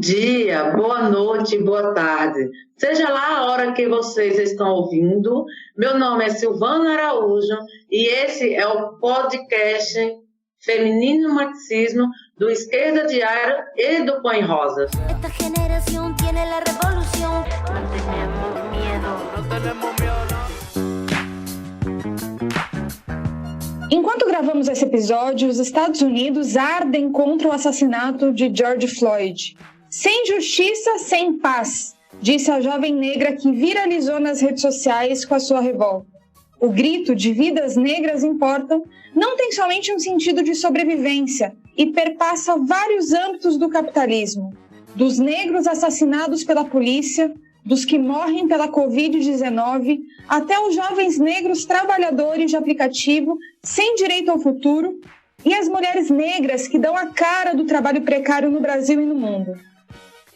dia, boa noite, boa tarde. Seja lá a hora que vocês estão ouvindo, meu nome é Silvana Araújo e esse é o podcast Feminino Marxismo do Esquerda Diária e do Põe Rosas. Esta generación tiene la revolución. No tenemos miedo. No tenemos miedo. Enquanto gravamos esse episódio, os Estados Unidos ardem contra o assassinato de George Floyd. Sem justiça, sem paz, disse a jovem negra que viralizou nas redes sociais com a sua revolta. O grito de vidas negras importam não tem somente um sentido de sobrevivência e perpassa vários âmbitos do capitalismo. Dos negros assassinados pela polícia, dos que morrem pela Covid-19, até os jovens negros trabalhadores de aplicativo sem direito ao futuro e as mulheres negras que dão a cara do trabalho precário no Brasil e no mundo.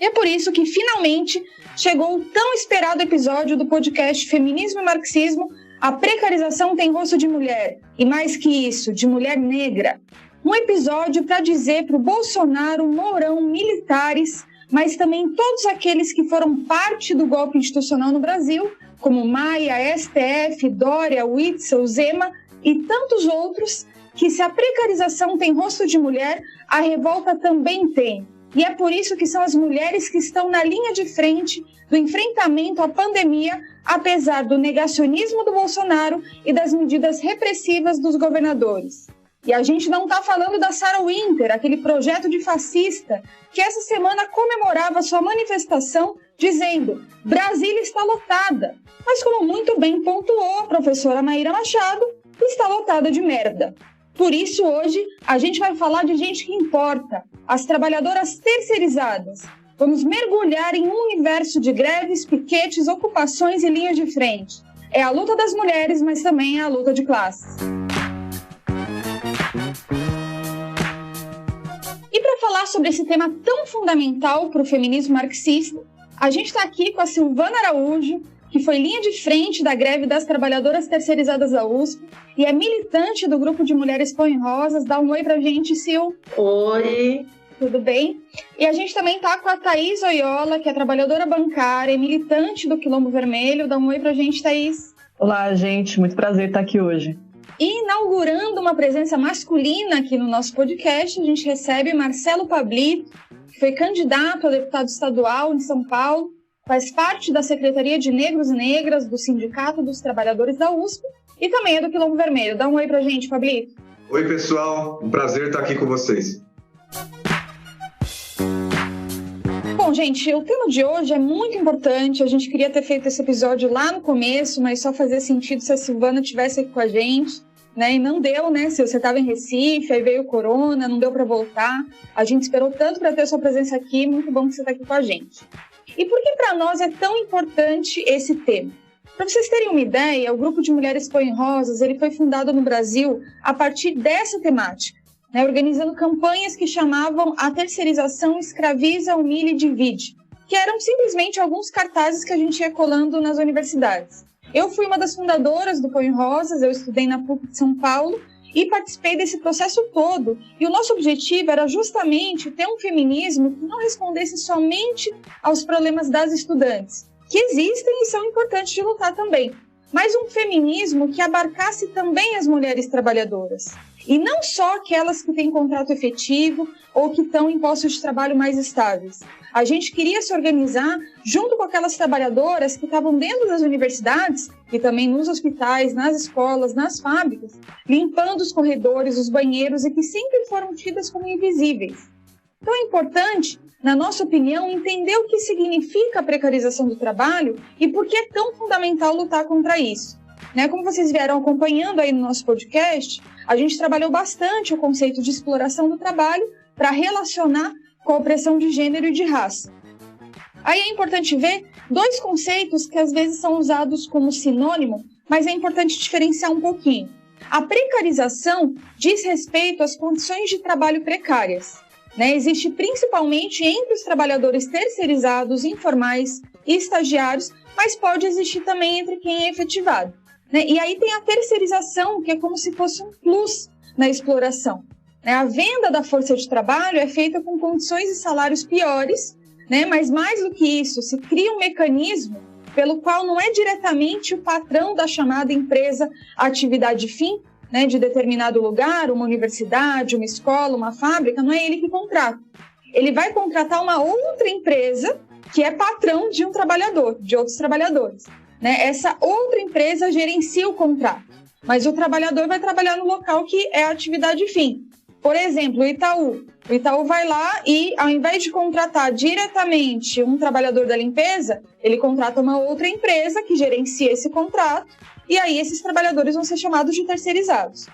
E é por isso que, finalmente, chegou o tão esperado episódio do podcast Feminismo e Marxismo, A Precarização Tem Rosto de Mulher, e mais que isso, de mulher negra. Um episódio para dizer para o Bolsonaro, Mourão, militares, mas também todos aqueles que foram parte do golpe institucional no Brasil, como Maia, STF, Dória, Witzel, Zema e tantos outros, que se a precarização tem rosto de mulher, a revolta também tem. E é por isso que são as mulheres que estão na linha de frente do enfrentamento à pandemia, apesar do negacionismo do Bolsonaro e das medidas repressivas dos governadores. E a gente não está falando da Sarah Winter, aquele projeto de fascista, que essa semana comemorava sua manifestação dizendo Brasília está lotada. Mas como muito bem pontuou a professora Maíra Machado, está lotada de merda. Por isso, hoje, a gente vai falar de gente que importa, as trabalhadoras terceirizadas. Vamos mergulhar em um universo de greves, piquetes, ocupações e linhas de frente. É a luta das mulheres, mas também é a luta de classes. E para falar sobre esse tema tão fundamental para o feminismo marxista, a gente está aqui com a Silvana Araújo, que foi linha de frente da greve das trabalhadoras terceirizadas da USP e é militante do grupo de mulheres Põe Rosas. Dá um oi pra gente, Sil. Oi. Tudo bem? E a gente também tá com a Thaís Oyola, que é trabalhadora bancária e militante do Quilombo Vermelho. Dá um oi pra gente, Thaís. Olá, gente. Muito prazer estar aqui hoje. E inaugurando uma presença masculina aqui no nosso podcast, a gente recebe Marcelo Pablito, que foi candidato a deputado estadual em São Paulo, faz parte da Secretaria de Negros e Negras do Sindicato dos Trabalhadores da USP e também é do Quilombo Vermelho. Dá um oi pra gente, Pablito. Oi, pessoal. Um prazer estar aqui com vocês. Bom, gente, o tema de hoje é muito importante. A gente queria ter feito esse episódio lá no começo, mas só fazia sentido se a Silvana estivesse aqui com a gente, né? E não deu, né? Se você estava em Recife, aí veio o corona, não deu para voltar. A gente esperou tanto para ter sua presença aqui. Muito bom que você está aqui com a gente. E por que para nós é tão importante esse tema? Para vocês terem uma ideia, o Grupo de Mulheres Põe Rosas ele foi fundado no Brasil a partir dessa temática, né, organizando campanhas que chamavam a terceirização escraviza, humilha e divide, que eram simplesmente alguns cartazes que a gente ia colando nas universidades. Eu fui uma das fundadoras do Põe Rosas, eu estudei na PUC de São Paulo e participei desse processo todo. E o nosso objetivo era justamente ter um feminismo que não respondesse somente aos problemas das estudantes, que existem e são importantes de lutar também, mas um feminismo que abarcasse também as mulheres trabalhadoras. E não só aquelas que têm contrato efetivo ou que estão em postos de trabalho mais estáveis. A gente queria se organizar junto com aquelas trabalhadoras que estavam dentro das universidades e também nos hospitais, nas escolas, nas fábricas, limpando os corredores, os banheiros e que sempre foram tidas como invisíveis. Então é importante, na nossa opinião, entender o que significa a precarização do trabalho e por que é tão fundamental lutar contra isso. Como vocês vieram acompanhando aí no nosso podcast, a gente trabalhou bastante o conceito de exploração do trabalho para relacionar com a opressão de gênero e de raça. Aí é importante ver dois conceitos que às vezes são usados como sinônimo, mas é importante diferenciar um pouquinho. A precarização diz respeito às condições de trabalho precárias. Existe principalmente entre os trabalhadores terceirizados, informais e estagiários, mas pode existir também entre quem é efetivado. E aí tem a terceirização, que é como se fosse um plus na exploração. A venda da força de trabalho é feita com condições e salários piores, né? Mas mais do que isso, se cria um mecanismo pelo qual não é diretamente o patrão da chamada empresa atividade fim, né, de determinado lugar, uma universidade, uma escola, uma fábrica, não é ele que contrata. Ele vai contratar uma outra empresa que é patrão de um trabalhador, de outros trabalhadores, né? Essa outra empresa gerencia o contrato, mas o trabalhador vai trabalhar no local que é a atividade fim. Por exemplo, o Itaú. O Itaú vai lá e, ao invés de contratar diretamente um trabalhador da limpeza, ele contrata uma outra empresa que gerencia esse contrato, e aí esses trabalhadores vão ser chamados de terceirizados.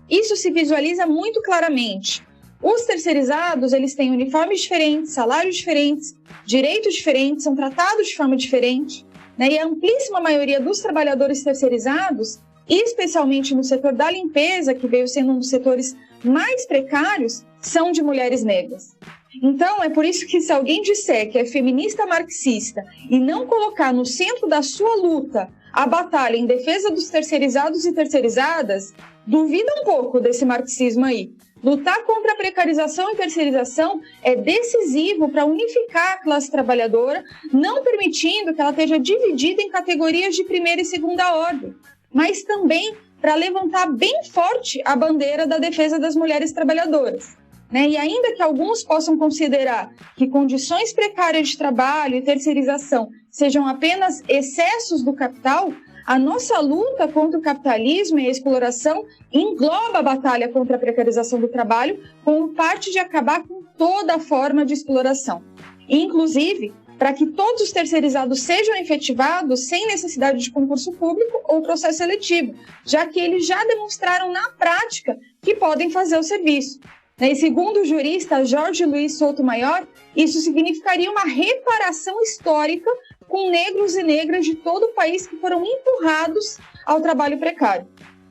Isso se visualiza muito claramente. Os terceirizados, eles têm uniformes diferentes, salários diferentes, direitos diferentes, são tratados de forma diferente, né? E a amplíssima maioria dos trabalhadores terceirizados, especialmente no setor da limpeza, que veio sendo um dos setores mais precários, são de mulheres negras. Então, é por isso que se alguém disser que é feminista marxista e não colocar no centro da sua luta a batalha em defesa dos terceirizados e terceirizadas, duvida um pouco desse marxismo aí. Lutar contra a precarização e terceirização é decisivo para unificar a classe trabalhadora, não permitindo que ela esteja dividida em categorias de primeira e segunda ordem, mas também para levantar bem forte a bandeira da defesa das mulheres trabalhadoras, né? E ainda que alguns possam considerar que condições precárias de trabalho e terceirização sejam apenas excessos do capital, a nossa luta contra o capitalismo e a exploração engloba a batalha contra a precarização do trabalho como parte de acabar com toda forma de exploração. Inclusive, para que todos os terceirizados sejam efetivados sem necessidade de concurso público ou processo seletivo, já que eles já demonstraram na prática que podem fazer o serviço. E segundo o jurista Jorge Luiz Sotomayor, isso significaria uma reparação histórica com negros e negras de todo o país que foram empurrados ao trabalho precário.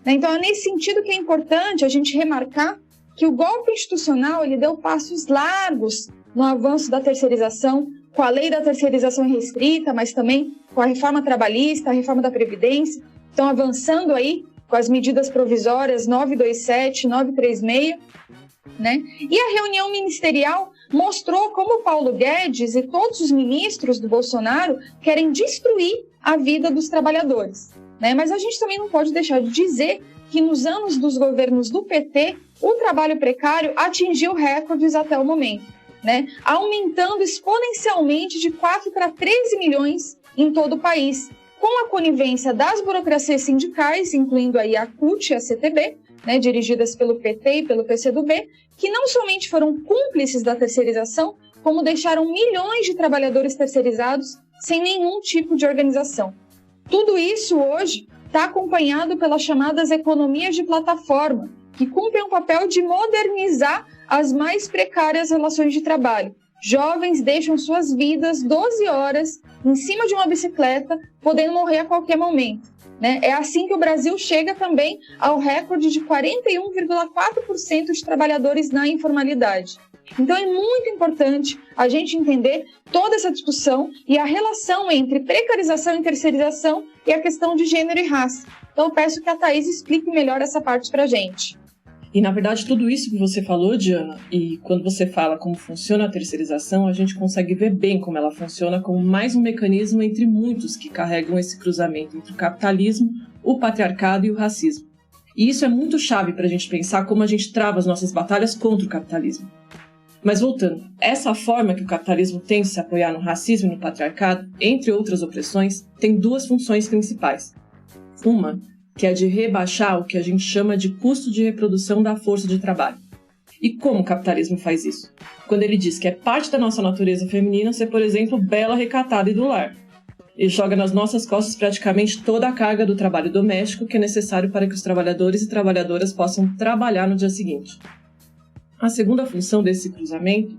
Então, é nesse sentido que é importante a gente remarcar que o golpe institucional ele deu passos largos no avanço da terceirização, com a lei da terceirização restrita, mas também com a reforma trabalhista, a reforma da Previdência, estão avançando aí com as medidas provisórias 927, 936, né? E a reunião ministerial mostrou como Paulo Guedes e todos os ministros do Bolsonaro querem destruir a vida dos trabalhadores, né? Mas a gente também não pode deixar de dizer que nos anos dos governos do PT, o trabalho precário atingiu recordes até o momento, né? Aumentando exponencialmente de 4 para 13 milhões em todo o país, com a conivência das burocracias sindicais, incluindo aí a CUT e a CTB, né, dirigidas pelo PT e pelo PCdoB, que não somente foram cúmplices da terceirização, como deixaram milhões de trabalhadores terceirizados sem nenhum tipo de organização. Tudo isso hoje está acompanhado pelas chamadas economias de plataforma, que cumprem o papel de modernizar as mais precárias relações de trabalho. Jovens deixam suas vidas 12 horas em cima de uma bicicleta, podendo morrer a qualquer momento, né? É assim que o Brasil chega também ao recorde de 41,4% de trabalhadores na informalidade. Então é muito importante a gente entender toda essa discussão e a relação entre precarização e terceirização e a questão de gênero e raça. Então eu peço que a Thaís explique melhor essa parte para a gente. E, na verdade, tudo isso que você falou, Diana, e quando você fala como funciona a terceirização, a gente consegue ver bem como ela funciona como mais um mecanismo entre muitos que carregam esse cruzamento entre o capitalismo, o patriarcado e o racismo. E isso é muito chave para a gente pensar como a gente trava as nossas batalhas contra o capitalismo. Mas voltando, essa forma que o capitalismo tem de se apoiar no racismo e no patriarcado, entre outras opressões, tem duas funções principais. Uma, que é de rebaixar o que a gente chama de custo de reprodução da força de trabalho. E como o capitalismo faz isso? Quando ele diz que é parte da nossa natureza feminina ser, por exemplo, bela, recatada e do lar. Ele joga nas nossas costas praticamente toda a carga do trabalho doméstico que é necessário para que os trabalhadores e trabalhadoras possam trabalhar no dia seguinte. A segunda função desse cruzamento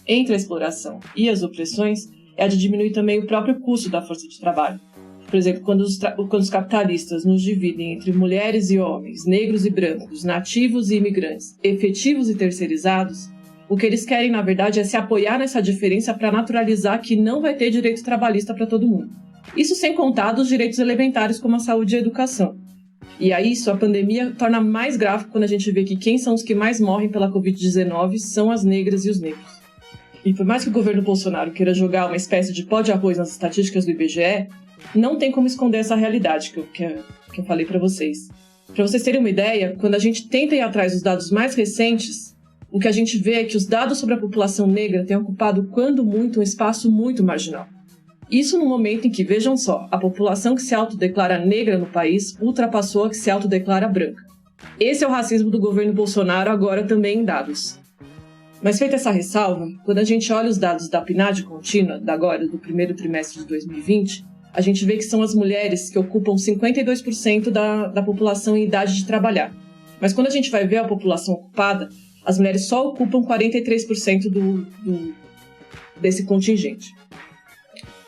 entre a exploração e as opressões é a de diminuir também o próprio custo da força de trabalho. Por exemplo, quando os capitalistas nos dividem entre mulheres e homens, negros e brancos, nativos e imigrantes, efetivos e terceirizados, o que eles querem, na verdade, é se apoiar nessa diferença para naturalizar que não vai ter direito trabalhista para todo mundo. Isso sem contar dos direitos elementares como a saúde e a educação. E aí, isso a pandemia torna mais grave quando a gente vê que quem são os que mais morrem pela Covid-19 são as negras e os negros. E por mais que o governo Bolsonaro queira jogar uma espécie de pó de arroz nas estatísticas do IBGE, não tem como esconder essa realidade que eu falei para vocês. Para vocês terem uma ideia, quando a gente tenta ir atrás dos dados mais recentes, o que a gente vê é que os dados sobre a população negra têm ocupado, quando muito, um espaço muito marginal. Isso no momento em que, vejam só, a população que se autodeclara negra no país ultrapassou a que se autodeclara branca. Esse é o racismo do governo Bolsonaro, agora também em dados. Mas feita essa ressalva, quando a gente olha os dados da PNAD contínua, do primeiro trimestre de 2020, a gente vê que são as mulheres que ocupam 52% da população em idade de trabalhar. Mas quando a gente vai ver a população ocupada, as mulheres só ocupam 43% desse contingente.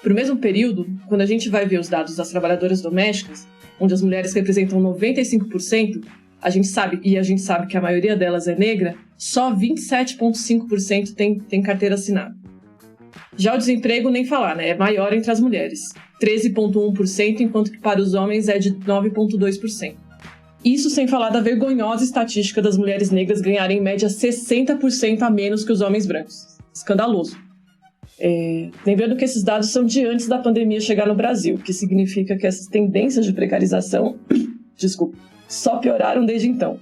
Para o mesmo período, quando a gente vai ver os dados das trabalhadoras domésticas, onde as mulheres representam 95%, a gente sabe que a maioria delas é negra, só 27,5% tem carteira assinada. Já o desemprego, nem falar, né? É maior entre as mulheres, 13,1%, enquanto que para os homens é de 9,2%. Isso sem falar da vergonhosa estatística das mulheres negras ganharem em média 60% a menos que os homens brancos. Escandaloso. Lembrando que esses dados são de antes da pandemia chegar no Brasil, que significa que essas tendências de precarização só pioraram desde então.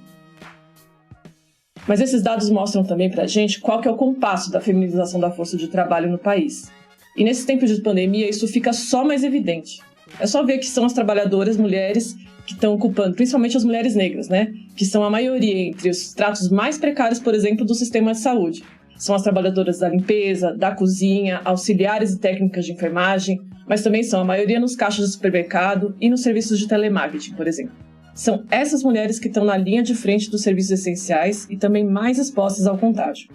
Mas esses dados mostram também pra gente qual que é o compasso da feminização da força de trabalho no país. E nesse tempo de pandemia isso fica só mais evidente. É só ver que são as trabalhadoras mulheres que estão ocupando, principalmente as mulheres negras, né? Que são a maioria entre os estratos mais precários, por exemplo, do sistema de saúde. São as trabalhadoras da limpeza, da cozinha, auxiliares e técnicas de enfermagem, mas também são a maioria nos caixas de supermercado e nos serviços de telemarketing, por exemplo. São essas mulheres que estão na linha de frente dos serviços essenciais e também mais expostas ao contágio.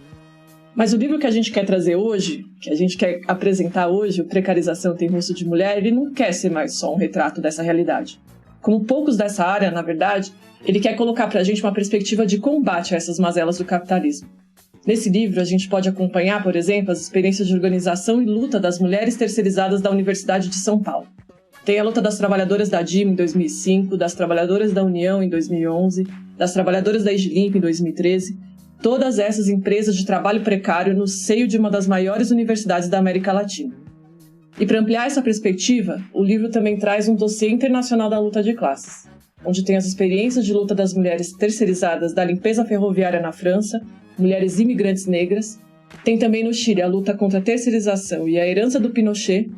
Mas o livro que a gente quer trazer hoje, que a gente quer apresentar hoje, o Precarização Tem Rosto de Mulher, ele não quer ser mais só um retrato dessa realidade. Como poucos dessa área, na verdade, ele quer colocar pra gente uma perspectiva de combate a essas mazelas do capitalismo. Nesse livro, a gente pode acompanhar, por exemplo, as experiências de organização e luta das mulheres terceirizadas da Universidade de São Paulo. Tem a luta das trabalhadoras da DIM em 2005, das trabalhadoras da União em 2011, das trabalhadoras da Igilimp em 2013, todas essas empresas de trabalho precário no seio de uma das maiores universidades da América Latina. E para ampliar essa perspectiva, o livro também traz um dossiê internacional da luta de classes, onde tem as experiências de luta das mulheres terceirizadas da limpeza ferroviária na França, mulheres imigrantes negras, tem também no Chile a luta contra a terceirização e a herança do Pinochet,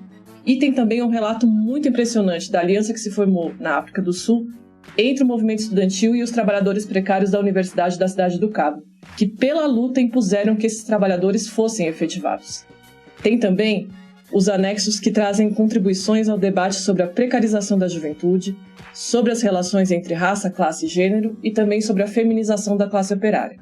e tem também um relato muito impressionante da aliança que se formou na África do Sul entre o movimento estudantil e os trabalhadores precários da Universidade da Cidade do Cabo, que pela luta impuseram que esses trabalhadores fossem efetivados. Tem também os anexos que trazem contribuições ao debate sobre a precarização da juventude, sobre as relações entre raça, classe e gênero e também sobre a feminização da classe operária.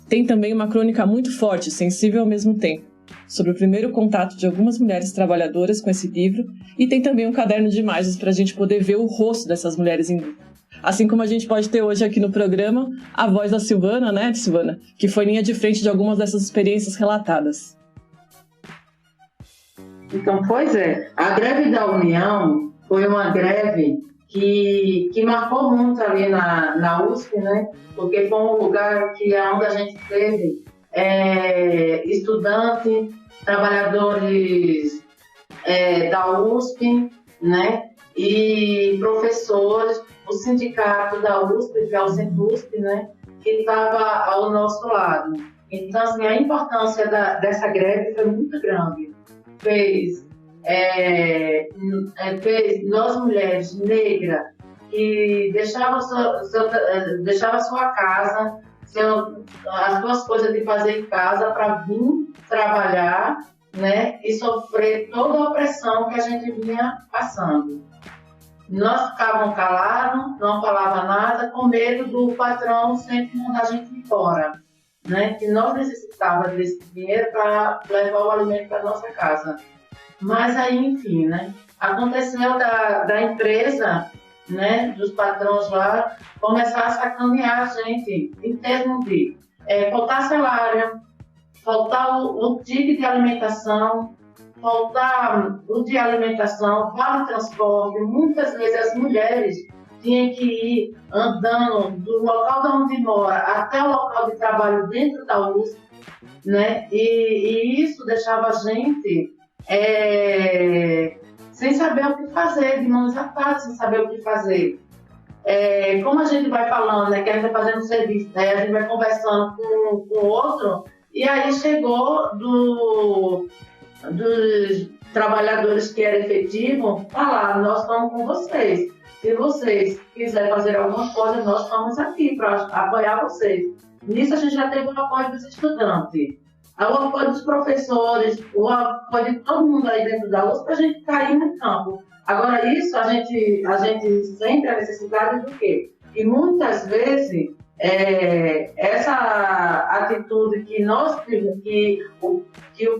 Tem também uma crônica muito forte e sensível ao mesmo tempo, sobre o primeiro contato de algumas mulheres trabalhadoras com esse livro, e tem também um caderno de imagens para a gente poder ver o rosto dessas mulheres em luta. Assim como a gente pode ter hoje aqui no programa a voz da Silvana, né, Silvana, que foi linha de frente de algumas dessas experiências relatadas. Então, pois é, a greve da União foi uma greve que marcou muito ali na USP, né? Porque foi um lugar onde a gente teve estudantes, trabalhadores da USP, né? E professores, o sindicato da USP, que é o Centusp, né? Que estava ao nosso lado. Então, assim, a importância dessa greve foi muito grande. Fez nós mulheres negras que deixava sua casa, as suas coisas de fazer em casa para vir trabalhar, né, e sofrer toda a opressão que a gente vinha passando. Nós ficávamos calados, não falava nada, com medo do patrão sempre mandar a gente embora, né, que nós necessitávamos desse dinheiro para levar o alimento para nossa casa. Mas aí, enfim, né, aconteceu da empresa, né, dos patrões lá, começar a sacanear a gente em termos de faltar salário, faltar o ticket de alimentação, faltar o de alimentação, vale transporte. Muitas vezes as mulheres tinham que ir andando do local de onde mora até o local de trabalho dentro da USP né? E isso deixava a gente sem saber o que fazer, de mãos atadas, sem saber o que fazer. Como a gente vai falando, né, que a gente vai fazendo serviço, né, a gente vai conversando com o outro, e aí chegou dos trabalhadores que era efetivo, falar, nós estamos com vocês. Se vocês quiserem fazer alguma coisa, nós estamos aqui para apoiar vocês. Nisso a gente já teve o apoio dos estudantes, o apoio dos professores, o apoio de todo mundo aí dentro da USP para a gente cair no campo. Agora, isso a gente sente a necessidade do quê? E muitas vezes essa atitude que o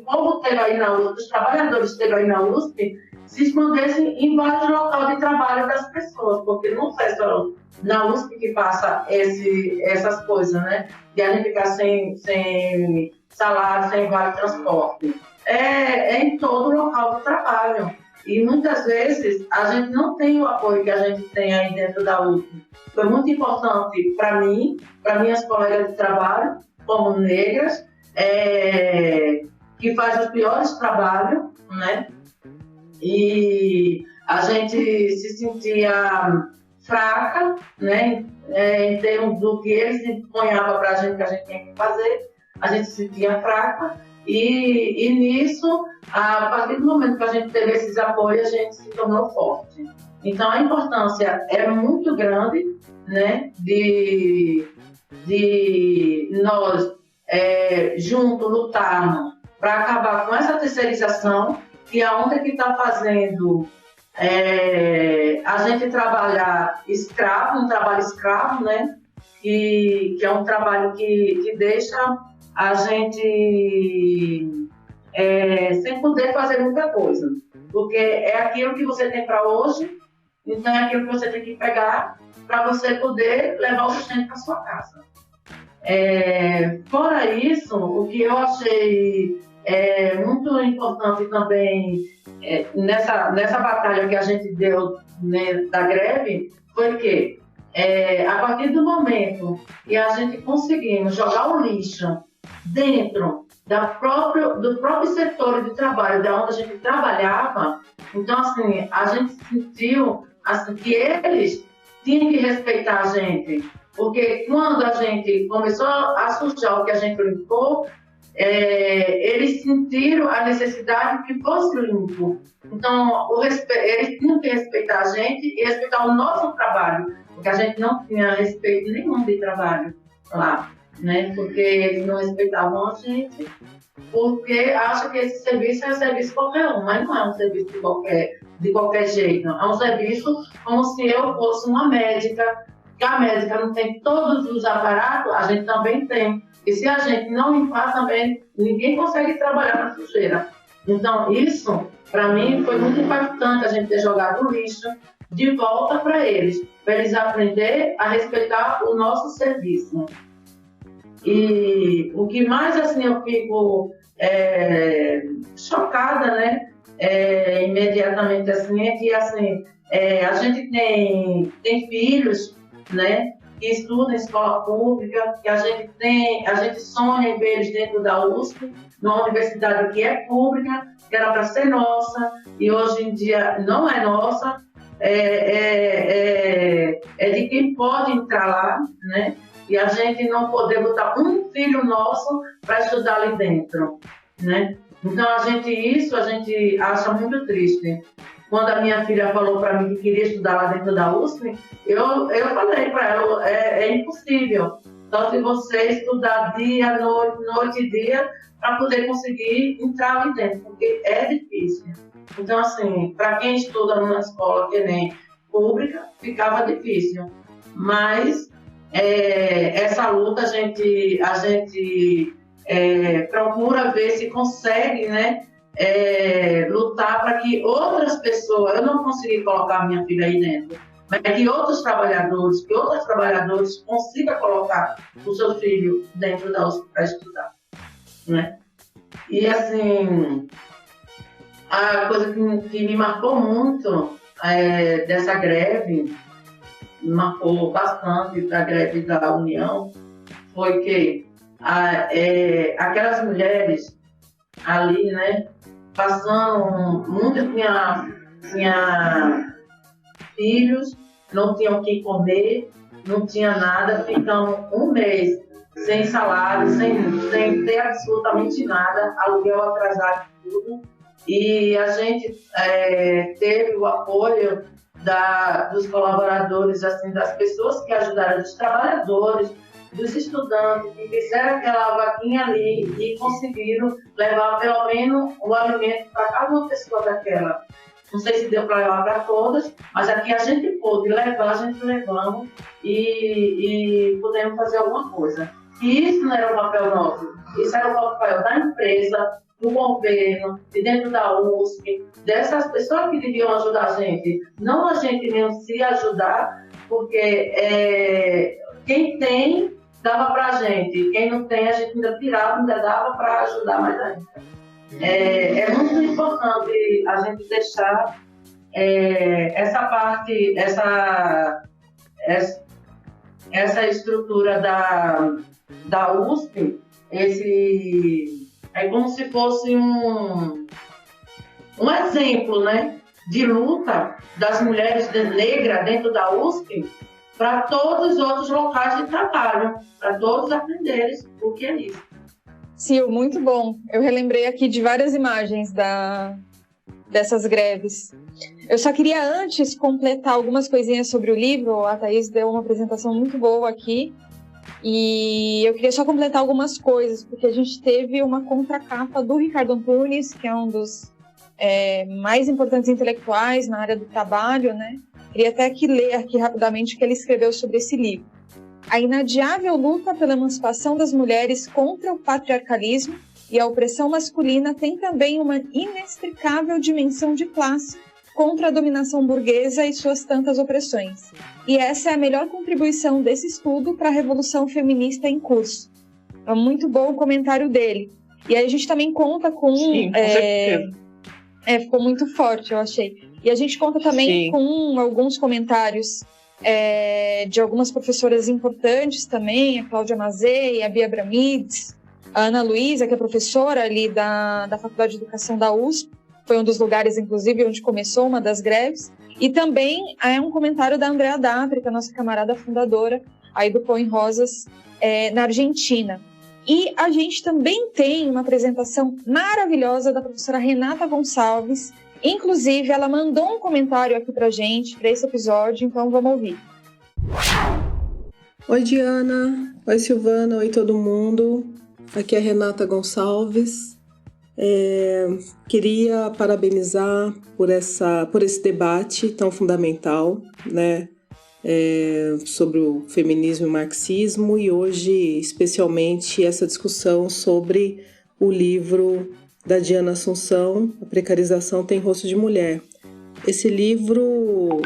povo teve aí na USP, os trabalhadores teve aí na USP, se expandessem em vários locais de trabalho das pessoas, porque não é só na USP que passa essas coisas, né? De a gente ficar sem salário, sem vale transporte. É em todo local de trabalho. E muitas vezes a gente não tem o apoio que a gente tem aí dentro da USP. Foi muito importante para mim, para minhas colegas de trabalho, como negras, que fazem os piores trabalhos, né? E a gente se sentia fraca, né? Em termos do que eles impunhavam para a gente que a gente tinha que fazer, a gente se sentia fraca. E nisso, a partir do momento que a gente teve esses apoios, a gente se tornou forte. Então, a importância é muito grande, né, de nós, juntos, lutarmos para acabar com essa terceirização, que é onde que está fazendo a gente trabalhar escravo, um trabalho escravo, né, que é um trabalho que deixa a gente sem poder fazer muita coisa, porque é aquilo que você tem para hoje, então é aquilo que você tem que pegar para você poder levar o sustento para sua casa. Fora isso, o que eu achei muito importante também nessa batalha que a gente deu, né, da greve, foi que a partir do momento que a gente conseguimos jogar o lixo dentro do próprio setor de trabalho, da onde a gente trabalhava, então assim, a gente sentiu assim, que eles tinham que respeitar a gente, porque quando a gente começou a sujar o que a gente limpou, eles sentiram a necessidade que fosse limpo. Então, eles tinham que respeitar a gente e respeitar o nosso trabalho, porque a gente não tinha respeito nenhum de trabalho lá, né? Porque eles não respeitavam a gente, porque acham que esse serviço é um serviço qualquer um, mas não é um serviço de qualquer jeito. É um serviço como se eu fosse uma médica, que a médica não tem todos os aparatos, a gente também tem. E se a gente não limpar também, ninguém consegue trabalhar na sujeira. Então, isso, para mim, foi muito impactante a gente ter jogado o lixo de volta para eles aprenderem a respeitar o nosso serviço. E o que mais, assim, eu fico chocada, né, imediatamente, assim, é que, assim, a gente tem filhos, né, que estudam em escola pública, que a gente sonha em ver eles dentro da USP, numa universidade que é pública, que era para ser nossa, e hoje em dia não é nossa, é de quem pode entrar lá, né? E a gente não poder botar um filho nosso para estudar ali dentro, né? Então, a gente acha muito triste. Quando a minha filha falou para mim que queria estudar lá dentro da USP, eu falei para ela, é impossível. Só se você estudar dia, noite e dia, para poder conseguir entrar ali dentro, porque é difícil. Então, assim, para quem estuda numa escola que nem pública, ficava difícil. Mas essa luta a gente procura ver se consegue, né? Lutar para que outras pessoas, eu não consegui colocar minha filha aí dentro, mas que outros trabalhadores consigam colocar o seu filho dentro da USP para estudar, né? E assim, a coisa que me marcou muito dessa greve, me marcou bastante da greve da União, foi que aquelas mulheres ali, né, passando, muitas tinha filhos, não tinham o que comer, não tinha nada, ficam um mês sem salário, sem ter absolutamente nada, aluguel atrasado, tudo. E a gente teve o apoio dos colaboradores, assim, das pessoas que ajudaram, dos trabalhadores, dos estudantes, que fizeram aquela vaquinha ali e conseguiram levar pelo menos o alimento para cada uma pessoa daquela. Não sei se deu para levar para todas, mas aqui a gente pôde levar, a gente levamos e pudemos fazer alguma coisa. E isso não era o papel nosso, isso era o papel da empresa, do governo, de dentro da USP, dessas pessoas que deviam ajudar a gente. Não a gente mesmo se ajudar, porque quem tem, dava para a gente. Quem não tem, a gente ainda tirava, ainda dava para ajudar mais ainda. É muito importante a gente deixar essa parte, essa estrutura da USP, é como se fosse um exemplo, né, de luta das mulheres negras dentro da USP para todos os outros locais de trabalho, para todos aprenderem o que é isso. Sil, muito bom. Eu relembrei aqui de várias imagens dessas greves. Eu só queria antes completar algumas coisinhas sobre o livro. A Thaís deu uma apresentação muito boa aqui. E eu queria só completar algumas coisas, porque a gente teve uma contracapa do Ricardo Antunes, que é um dos mais importantes intelectuais na área do trabalho, né? Queria até ler aqui rapidamente o que ele escreveu sobre esse livro. A inadiável luta pela emancipação das mulheres contra o patriarcalismo e a opressão masculina tem também uma inextricável dimensão de classe contra a dominação burguesa e suas tantas opressões. E essa é a melhor contribuição desse estudo para a revolução feminista em curso. É muito bom o comentário dele. E aí a gente também conta com... Sim, com certeza. Ficou muito forte, eu achei. E a gente conta também Sim. com alguns comentários de algumas professoras importantes também, a Cláudia Mazei, a Bia Bramides, a Ana Luísa, que é professora ali da Faculdade de Educação da USP, foi um dos lugares, inclusive, onde começou uma das greves, e também um comentário da Andrea Dapri, que é a nossa camarada fundadora aí do Pão em Rosas, na Argentina. E a gente também tem uma apresentação maravilhosa da professora Renata Gonçalves. Inclusive, ela mandou um comentário aqui pra gente, para esse episódio, então vamos ouvir. Oi, Diana. Oi, Silvana. Oi, todo mundo. Aqui é a Renata Gonçalves. Queria parabenizar por esse debate tão fundamental, né, sobre o feminismo e o marxismo, e hoje, especialmente, essa discussão sobre o livro da Diana Assunção, A Precarização Tem Rosto de Mulher. Esse livro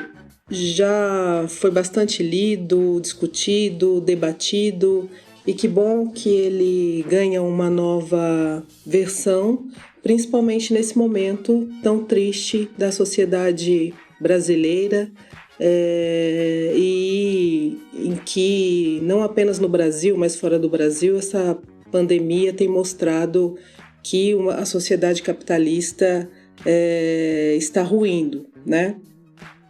já foi bastante lido, discutido, debatido, e que bom que ele ganha uma nova versão, principalmente nesse momento tão triste da sociedade brasileira, e em que, não apenas no Brasil, mas fora do Brasil, essa pandemia tem mostrado que a sociedade capitalista está ruindo, né?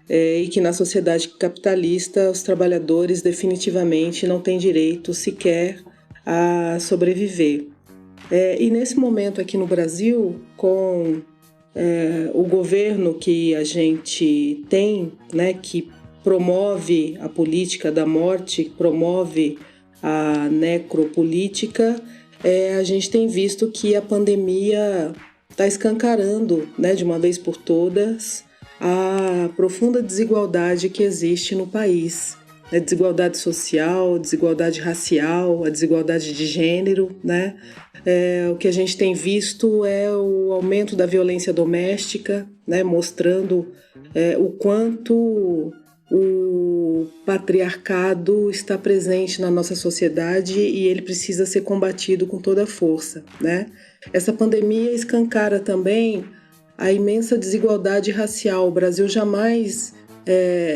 E que na sociedade capitalista os trabalhadores definitivamente não têm direito sequer a sobreviver. E nesse momento aqui no Brasil, com o governo que a gente tem, né, que promove a política da morte, promove a necropolítica, a gente tem visto que a pandemia está escancarando, né, de uma vez por todas, a profunda desigualdade que existe no país. A desigualdade social, a desigualdade racial, a desigualdade de gênero, né? O que a gente tem visto é o aumento da violência doméstica, né? Mostrando o quanto o patriarcado está presente na nossa sociedade e ele precisa ser combatido com toda a força, né? Essa pandemia escancara também a imensa desigualdade racial. O Brasil jamais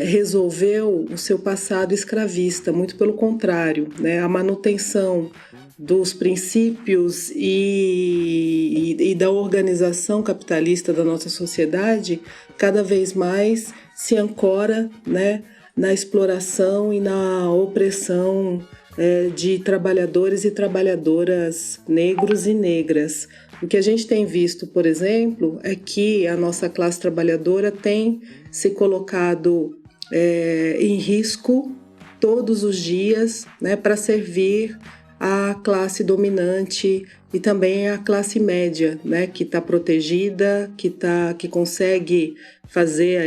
resolveu o seu passado escravista, muito pelo contrário, né? A manutenção dos princípios e da organização capitalista da nossa sociedade cada vez mais se ancora, né, na exploração e na opressão de trabalhadores e trabalhadoras negros e negras. O que a gente tem visto, por exemplo, é que a nossa classe trabalhadora tem se colocado em risco todos os dias, né, para servir a classe dominante e também a classe média, né, que está protegida, que consegue fazer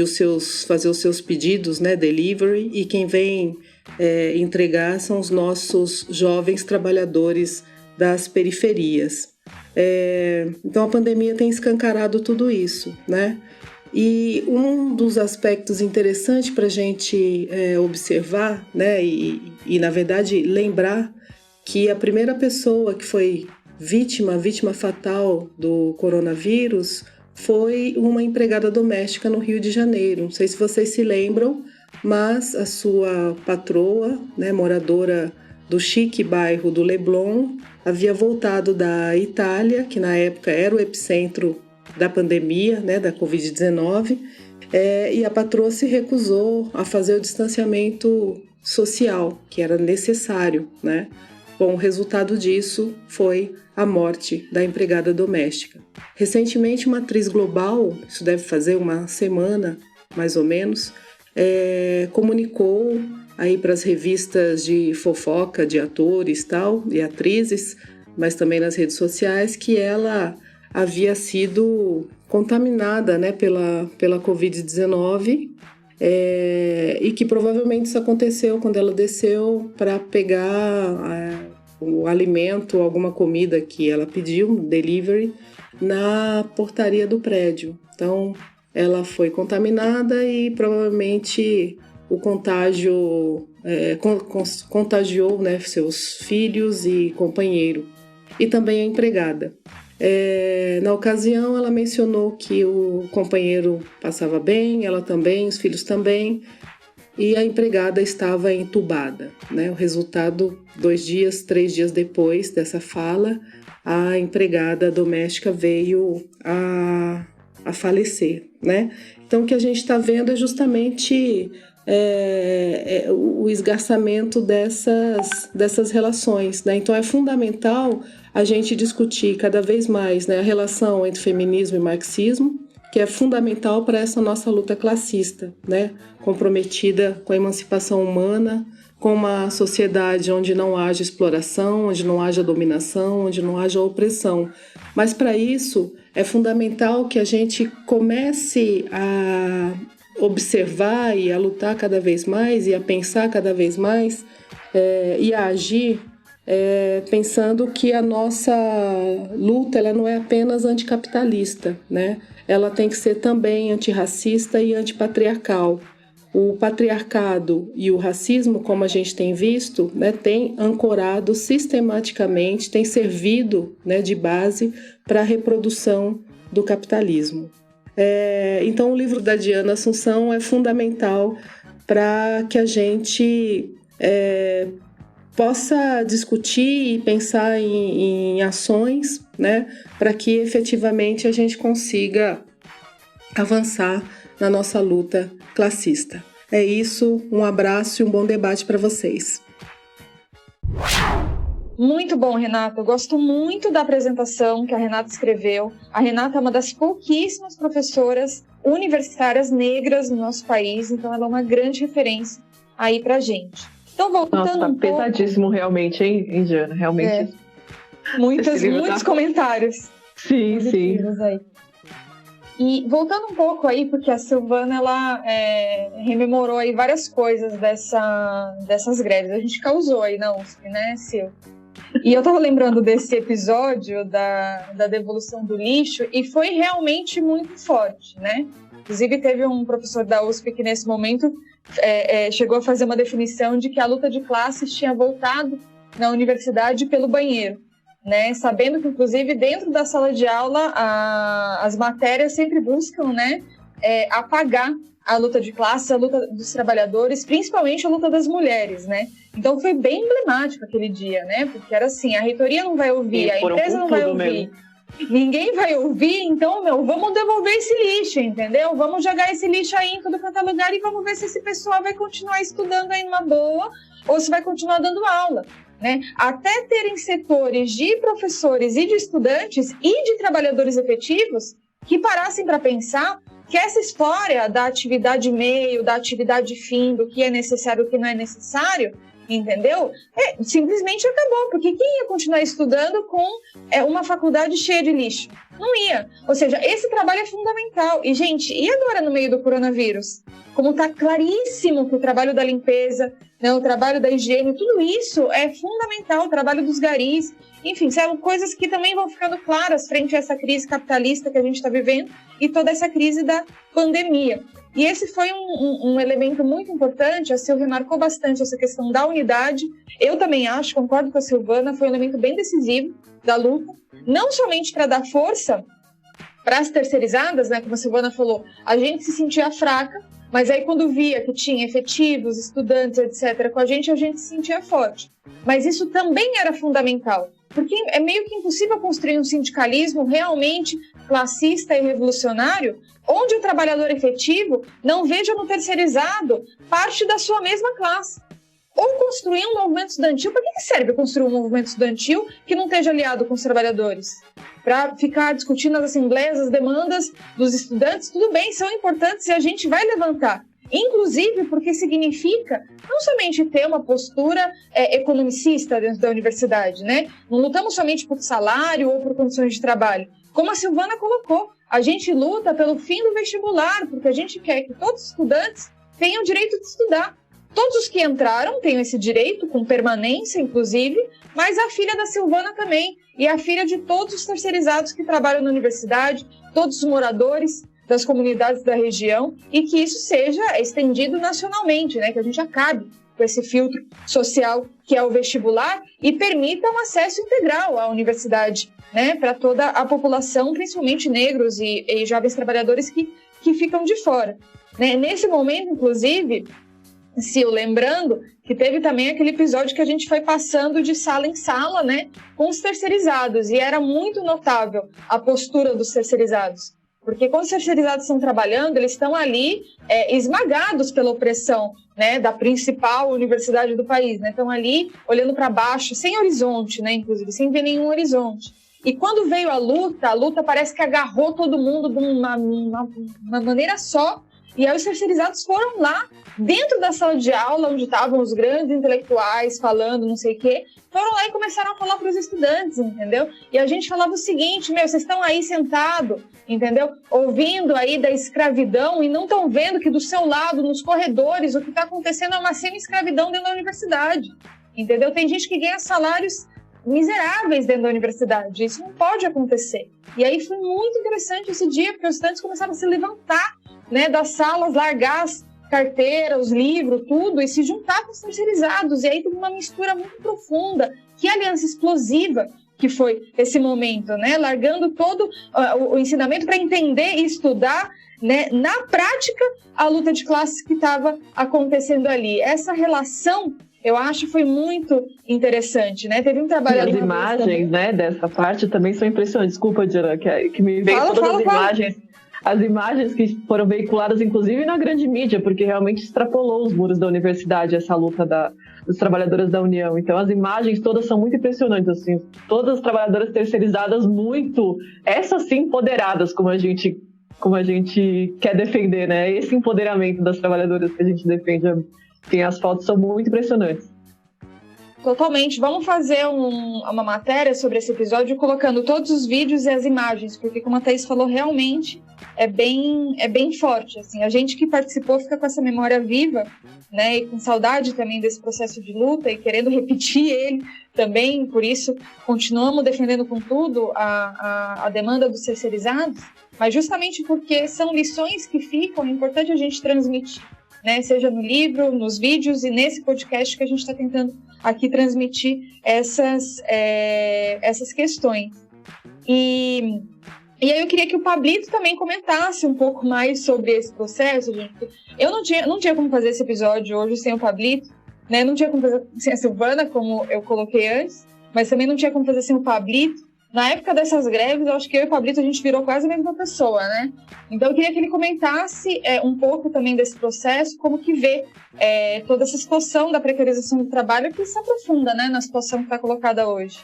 os seus pedidos, né, delivery, e quem vem entregar são os nossos jovens trabalhadores das periferias. Então a pandemia tem escancarado tudo isso, né? E um dos aspectos interessantes para a gente observar, né, e na verdade lembrar que a primeira pessoa que foi vítima fatal do coronavírus foi uma empregada doméstica no Rio de Janeiro. Não sei se vocês se lembram, mas a sua patroa, né, moradora do chique bairro do Leblon, havia voltado da Itália, que na época era o epicentro da pandemia, né, da Covid-19, e a patroa se recusou a fazer o distanciamento social, que era necessário, né? Bom, o resultado disso foi a morte da empregada doméstica. Recentemente, uma atriz global, isso deve fazer uma semana, mais ou menos, comunicou aí para as revistas de fofoca de atores e atrizes, mas também nas redes sociais, que ela havia sido contaminada, né, pela Covid-19, e que provavelmente isso aconteceu quando ela desceu para pegar o alimento, alguma comida que ela pediu, delivery, na portaria do prédio. Então, ela foi contaminada e provavelmente o contágio contagiou, né, seus filhos e companheiro, e também a empregada. Na ocasião, ela mencionou que o companheiro passava bem, ela também, os filhos também, e a empregada estava entubada, né? O resultado, 2 dias, 3 dias depois dessa fala, a empregada doméstica veio a falecer, né? Então, o que a gente está vendo é justamente o esgarçamento dessas relações, né? Então, é fundamental a gente discutir cada vez mais, né, a relação entre feminismo e marxismo, que é fundamental para essa nossa luta classista, né, comprometida com a emancipação humana, com uma sociedade onde não haja exploração, onde não haja dominação, onde não haja opressão. Mas para isso é fundamental que a gente comece a observar e a lutar cada vez mais e a pensar cada vez mais e a agir pensando que a nossa luta ela não é apenas anticapitalista, né? Ela tem que ser também antirracista e antipatriarcal. O patriarcado e o racismo, como a gente tem visto, né, tem ancorado sistematicamente, tem servido, né, de base para a reprodução do capitalismo. Então, o livro da Diana Assunção é fundamental para que a gente possa discutir e pensar em ações, né, para que efetivamente a gente consiga avançar na nossa luta classista. É isso, um abraço e um bom debate para vocês. Muito bom, Renata. Eu gosto muito da apresentação que a Renata escreveu. A Renata é uma das pouquíssimas professoras universitárias negras no nosso país, então ela é uma grande referência aí pra gente. Então, voltando Nossa, tá pesadíssimo realmente, hein, Jana? Realmente. Muitos comentários. Sim, sim. Aí. E voltando um pouco aí, porque a Silvana, ela rememorou aí várias coisas dessas greves. A gente causou aí na USP, né, Sil? E eu tava lembrando desse episódio da devolução do lixo e foi realmente muito forte, né? Inclusive teve um professor da USP que nesse momento chegou a fazer uma definição de que a luta de classes tinha voltado na universidade pelo banheiro, né? Sabendo que, inclusive, dentro da sala de aula, as matérias sempre buscam, né, apagar a luta de classe, a luta dos trabalhadores, principalmente a luta das mulheres, né? Então foi bem emblemático aquele dia, né? Porque era assim, a reitoria não vai ouvir, a empresa não vai ouvir, ninguém vai ouvir, então, vamos devolver esse lixo, entendeu? Vamos jogar esse lixo aí em todo quanto é lugar e vamos ver se esse pessoal vai continuar estudando aí numa boa ou se vai continuar dando aula, né? Até terem setores de professores e de estudantes e de trabalhadores efetivos que parassem para pensar que essa história da atividade meio, da atividade fim, do que é necessário e o que não é necessário, entendeu? Simplesmente acabou, porque quem ia continuar estudando com uma faculdade cheia de lixo? Não ia. Ou seja, esse trabalho é fundamental. E, gente, e agora no meio do coronavírus? Como está claríssimo que o trabalho da limpeza, né, o trabalho da higiene, tudo isso é fundamental, o trabalho dos garis, enfim, são coisas que também vão ficando claras frente a essa crise capitalista que a gente está vivendo e toda essa crise da pandemia. E esse foi um elemento muito importante, a Sil remarcou bastante essa questão da unidade. Eu também acho, concordo com a Silvana, foi um elemento bem decisivo da luta, não somente para dar força para as terceirizadas, né, como a Silvana falou, a gente se sentia fraca, mas aí quando via que tinha efetivos, estudantes, etc., com a gente se sentia forte. Mas isso também era fundamental, porque é meio que impossível construir um sindicalismo realmente classista e revolucionário, onde o trabalhador efetivo não veja no terceirizado parte da sua mesma classe. Ou construir um movimento estudantil. Para que serve construir um movimento estudantil que não esteja aliado com os trabalhadores? Para ficar discutindo nas assembleias as demandas dos estudantes? Tudo bem, são importantes e a gente vai levantar. Inclusive porque significa não somente ter uma postura economicista dentro da universidade, né? Não lutamos somente por salário ou por condições de trabalho. Como a Silvana colocou, a gente luta pelo fim do vestibular, porque a gente quer que todos os estudantes tenham o direito de estudar. Todos os que entraram têm esse direito, com permanência, inclusive, mas a filha da Silvana também, e a filha de todos os terceirizados que trabalham na universidade, todos os moradores das comunidades da região, e que isso seja estendido nacionalmente, né? Que a gente acabe com esse filtro social que é o vestibular e permita um acesso integral à universidade, né? Para toda a população, principalmente negros e jovens trabalhadores que ficam de fora, né? Nesse momento, inclusive, Sil, lembrando que teve também aquele episódio que a gente foi passando de sala em sala, né, com os terceirizados, e era muito notável a postura dos terceirizados, porque quando os terceirizados estão trabalhando, eles estão ali esmagados pela opressão, né, da principal universidade do país, né, estão ali olhando para baixo, sem horizonte, né, inclusive, sem ver nenhum horizonte. E quando veio a luta parece que agarrou todo mundo de uma maneira só. E aí os terceirizados foram lá, dentro da sala de aula, onde estavam os grandes intelectuais falando, não sei o quê, foram lá e começaram a falar para os estudantes, entendeu? E a gente falava o seguinte, vocês estão aí sentados, entendeu? Ouvindo aí da escravidão e não estão vendo que do seu lado, nos corredores, o que está acontecendo é uma semi-escravidão dentro da universidade, entendeu? Tem gente que ganha salários miseráveis dentro da universidade, isso não pode acontecer. E aí foi muito interessante esse dia, porque os estudantes começaram a se levantar, né, das salas, largar as carteiras, os livros, tudo, e se juntar com os terceirizados. E aí teve uma mistura muito profunda. Que aliança explosiva que foi esse momento, né? Largando todo o ensinamento para entender e estudar, né, na prática, a luta de classes que estava acontecendo ali. Essa relação, eu acho, foi muito interessante, né? Teve um trabalho... As imagens, né, dessa parte também são impressionantes. Desculpa, Diana, que me veio todas as imagens. As imagens que foram veiculadas, inclusive, na grande mídia, porque realmente extrapolou os muros da universidade, essa luta dos trabalhadores da União. Então, as imagens todas são muito impressionantes, assim. Todas as trabalhadoras terceirizadas muito, essas sim, empoderadas, como a gente quer defender, né? Esse empoderamento das trabalhadoras que a gente defende. Assim, as fotos são muito impressionantes. Totalmente. Vamos fazer uma matéria sobre esse episódio colocando todos os vídeos e as imagens, porque como a Thaís falou, realmente é bem forte. Assim. A gente que participou fica com essa memória viva, né, e com saudade também desse processo de luta e querendo repetir ele também, por isso continuamos defendendo com tudo a demanda dos terceirizados, mas justamente porque são lições que ficam, é importante a gente transmitir, né, seja no livro, nos vídeos e nesse podcast que a gente está tentando aqui transmitir essas questões. E E aí eu queria que o Pablito também comentasse um pouco mais sobre esse processo, gente. Eu não tinha como fazer esse episódio hoje sem o Pablito, né? Não tinha como fazer sem a Silvana, como eu coloquei antes, mas também não tinha como fazer sem o Pablito. Na época dessas greves, eu acho que eu e o Pablito, a gente virou quase a mesma pessoa, né? Então eu queria que ele comentasse um pouco também desse processo, como que vê toda essa situação da precarização do trabalho que se aprofunda, né, na situação que está colocada hoje.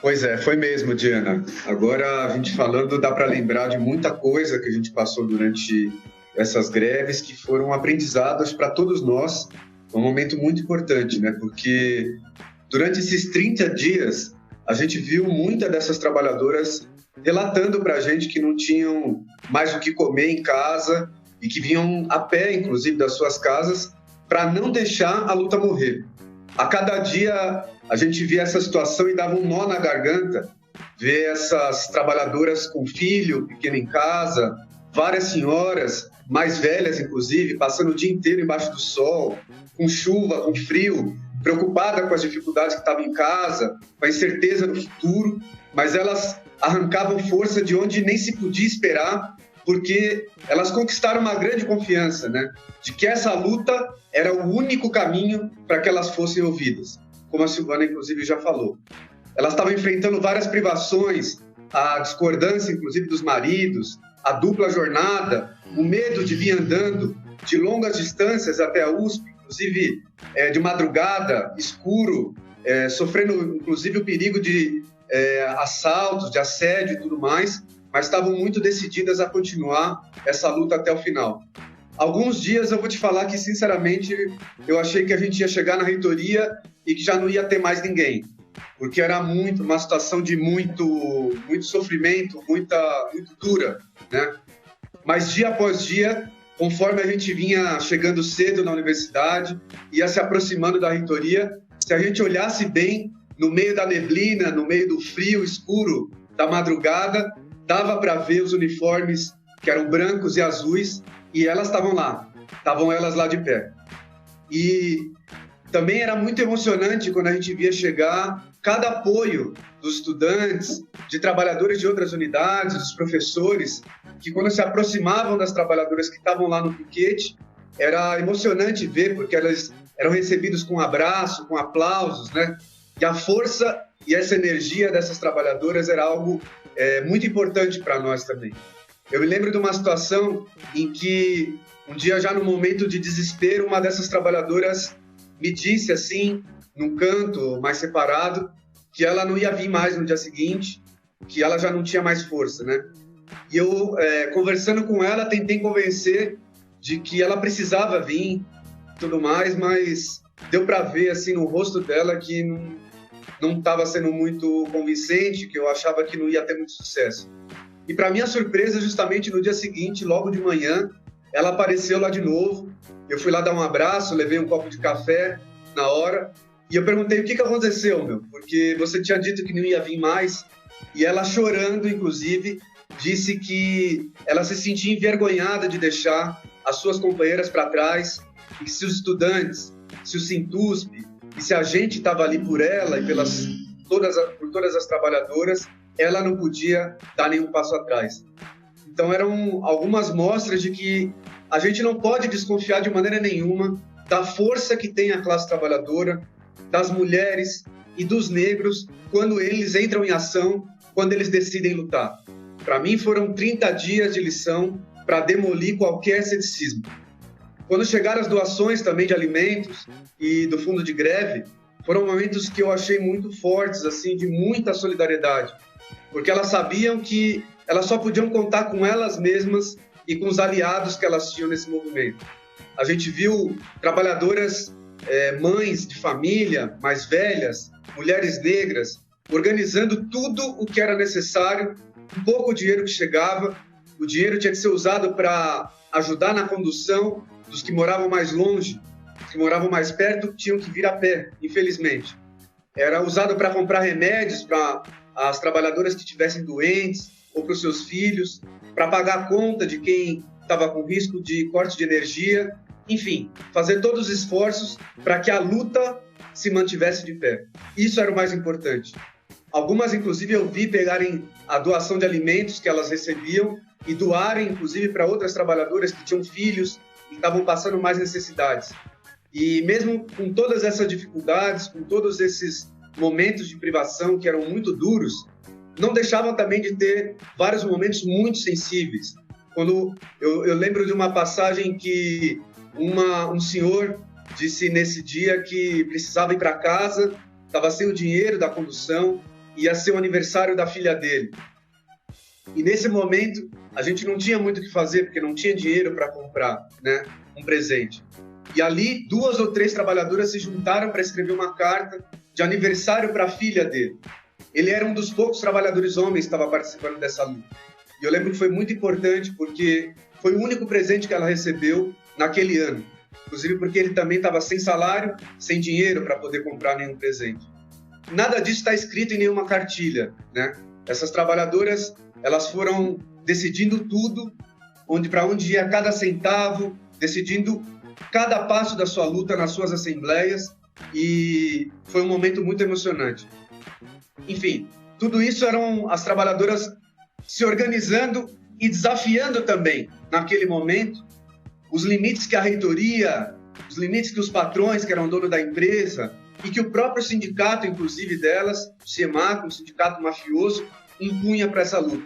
Pois é, foi mesmo, Diana. Agora, a gente falando, dá para lembrar de muita coisa que a gente passou durante essas greves, que foram aprendizados para todos nós. Um momento muito importante, né? Porque durante esses 30 dias, a gente viu muitas dessas trabalhadoras relatando para a gente que não tinham mais o que comer em casa e que vinham a pé, inclusive, das suas casas, para não deixar a luta morrer. A cada dia, a gente via essa situação e dava um nó na garganta, ver essas trabalhadoras com filho pequeno em casa, várias senhoras, mais velhas, inclusive, passando o dia inteiro embaixo do sol, com chuva, com frio, preocupada com as dificuldades que estavam em casa, com a incerteza do futuro, mas elas arrancavam força de onde nem se podia esperar, porque elas conquistaram uma grande confiança, né? De que essa luta era o único caminho para que elas fossem ouvidas, como a Silvana, inclusive, já falou. Elas estavam enfrentando várias privações, a discordância, inclusive, dos maridos, a dupla jornada, o medo de vir andando de longas distâncias até a USP, inclusive de madrugada, escuro, sofrendo inclusive o perigo de assaltos, de assédio e tudo mais, mas estavam muito decididas a continuar essa luta até o final. Alguns dias eu vou te falar que, sinceramente, eu achei que a gente ia chegar na reitoria e que já não ia ter mais ninguém, porque era uma situação de muito sofrimento, muito dura, né? Mas dia após dia, conforme a gente vinha chegando cedo na universidade, ia se aproximando da reitoria, se a gente olhasse bem, no meio da neblina, no meio do frio escuro da madrugada, dava para ver os uniformes que eram brancos e azuis, e elas estavam elas lá de pé. E também era muito emocionante quando a gente via chegar cada apoio dos estudantes, de trabalhadores de outras unidades, dos professores, que quando se aproximavam das trabalhadoras que estavam lá no piquete, era emocionante ver, porque elas eram recebidos com abraço, com aplausos, né? E a força e essa energia dessas trabalhadoras era algo muito importante para nós também. Eu me lembro de uma situação em que, um dia já no momento de desespero, uma dessas trabalhadoras me disse assim, num canto mais separado, que ela não ia vir mais no dia seguinte, que ela já não tinha mais força, né? E eu, conversando com ela, tentei convencer de que ela precisava vir e tudo mais, mas deu para ver assim no rosto dela que não estava sendo muito convincente, que eu achava que não ia ter muito sucesso. E para minha surpresa, justamente no dia seguinte, logo de manhã, ela apareceu lá de novo. Eu fui lá dar um abraço, levei um copo de café na hora, e eu perguntei o que aconteceu, meu, porque você tinha dito que não ia vir mais, e ela chorando, inclusive, disse que ela se sentia envergonhada de deixar as suas companheiras para trás, e que se os estudantes, se o Sintusp, e se a gente estava ali por ela e por todas as trabalhadoras, ela não podia dar nenhum passo atrás. Então eram algumas mostras de que a gente não pode desconfiar de maneira nenhuma da força que tem a classe trabalhadora, das mulheres e dos negros quando eles entram em ação, quando eles decidem lutar. Para mim foram 30 dias de lição para demolir qualquer ceticismo. Quando chegaram as doações também de alimentos e do fundo de greve, foram momentos que eu achei muito fortes, assim, de muita solidariedade, porque elas sabiam que elas só podiam contar com elas mesmas e com os aliados que elas tinham nesse movimento. A gente viu trabalhadoras, mães de família, mais velhas, mulheres negras, organizando tudo o que era necessário, um pouco dinheiro que chegava, o dinheiro tinha que ser usado para ajudar na condução dos que moravam mais longe, os que moravam mais perto tinham que vir a pé, infelizmente. Era usado para comprar remédios para as trabalhadoras que estivessem doentes ou para os seus filhos, para pagar a conta de quem estava com risco de corte de energia, enfim, fazer todos os esforços para que a luta se mantivesse de pé. Isso era o mais importante. Algumas, inclusive, eu vi pegarem a doação de alimentos que elas recebiam e doarem, inclusive, para outras trabalhadoras que tinham filhos e estavam passando mais necessidades. E mesmo com todas essas dificuldades, com todos esses momentos de privação que eram muito duros, não deixavam também de ter vários momentos muito sensíveis. Quando eu lembro de uma passagem que um senhor disse nesse dia que precisava ir para casa, estava sem o dinheiro da condução, ia ser o aniversário da filha dele. E nesse momento, a gente não tinha muito o que fazer, porque não tinha dinheiro para comprar, né, um presente. E ali, 2 ou 3 trabalhadoras se juntaram para escrever uma carta de aniversário para a filha dele. Ele era um dos poucos trabalhadores homens que estava participando dessa luta. E eu lembro que foi muito importante, porque foi o único presente que ela recebeu naquele ano. Inclusive porque ele também estava sem salário, sem dinheiro para poder comprar nenhum presente. Nada disso está escrito em nenhuma cartilha, né? Essas trabalhadoras, elas foram decidindo tudo, para onde ia cada centavo, decidindo cada passo da sua luta nas suas assembleias, e foi um momento muito emocionante. Enfim, tudo isso eram as trabalhadoras se organizando e desafiando também, naquele momento, os limites que a reitoria, os limites que os patrões, que eram dono da empresa, e que o próprio sindicato, inclusive delas, o CIEMACO, um sindicato mafioso, impunha para essa luta.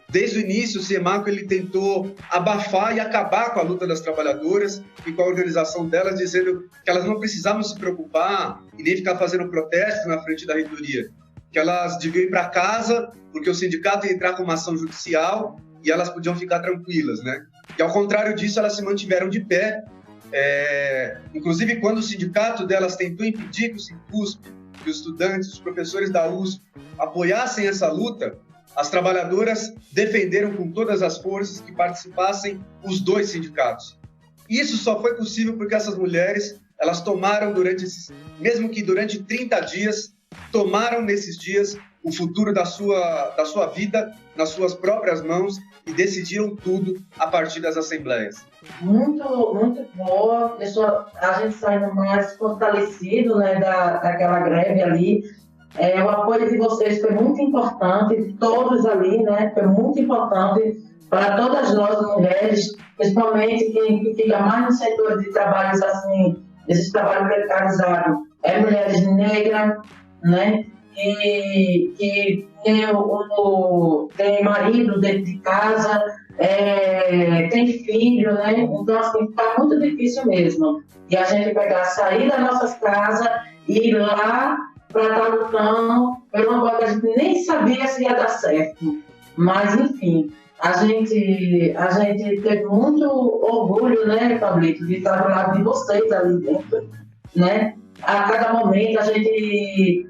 Desde o início, o CIEMACO ele tentou abafar e acabar com a luta das trabalhadoras e com a organização delas, dizendo que elas não precisavam se preocupar e nem ficar fazendo protestos na frente da reitoria, que elas deviam ir para casa, porque o sindicato ia entrar com uma ação judicial e elas podiam ficar tranquilas, né? E ao contrário disso, elas se mantiveram de pé. Inclusive, quando o sindicato delas tentou impedir que o Sintusp, que os estudantes, os professores da USP apoiassem essa luta, as trabalhadoras defenderam com todas as forças que participassem os 2 sindicatos. Isso só foi possível porque essas mulheres, elas tomaram mesmo que durante 30 dias, tomaram nesses dias o futuro da sua vida nas suas próprias mãos e decidiram tudo a partir das assembleias. Muito, muito boa. Deixou a gente saindo mais fortalecido, né, daquela greve ali. O apoio de vocês foi muito importante, de todos ali, né, foi muito importante para todas nós mulheres, principalmente quem fica mais no setor de trabalhos assim, esses trabalhos precarizados, mulheres negras, né, que tem marido dentro de casa, tem filho, né? Então, assim, está muito difícil mesmo. E a gente sair das nossas casas e ir lá para estar lutando por uma coisa que a gente nem sabia se ia dar certo. Mas, enfim, a gente teve muito orgulho, né, Pablito, de estar do lado de vocês ali dentro, né? A cada momento a gente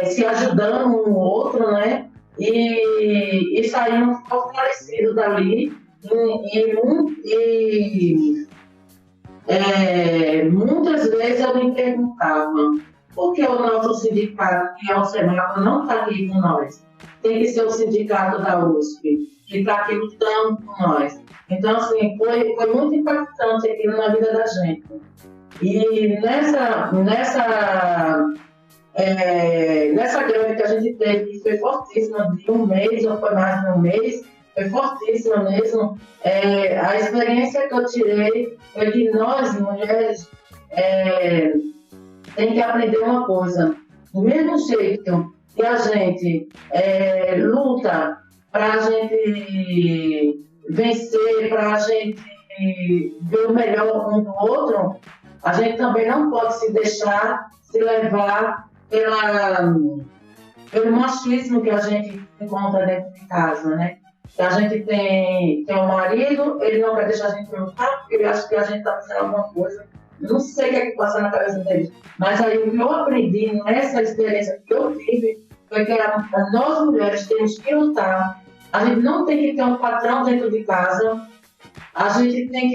se ajudando um no outro, né? E saímos fortalecidos dali. Muitas vezes eu me perguntava por que o nosso sindicato, que é o CIEMACO, não está aqui com nós. Tem que ser o sindicato da USP, que está aqui lutando com nós. Então, assim, foi muito impactante aquilo na vida da gente. E nessa greve que a gente teve, que foi fortíssima, de um mês ou foi mais de um mês, foi fortíssima mesmo. A experiência que eu tirei foi que nós, mulheres, tem que aprender uma coisa. Do mesmo jeito que a gente luta para a gente vencer, para a gente ver o melhor um do outro, a gente também não pode se deixar se levar pelo machismo que a gente encontra dentro de casa, né? Que a gente tem um marido, ele não quer deixar a gente lutar, porque ele acha que a gente está fazendo alguma coisa. Não sei o que é que passa na cabeça dele. Mas aí o que eu aprendi nessa experiência que eu tive foi que nós mulheres temos que lutar. A gente não tem que ter um patrão dentro de casa. A gente tem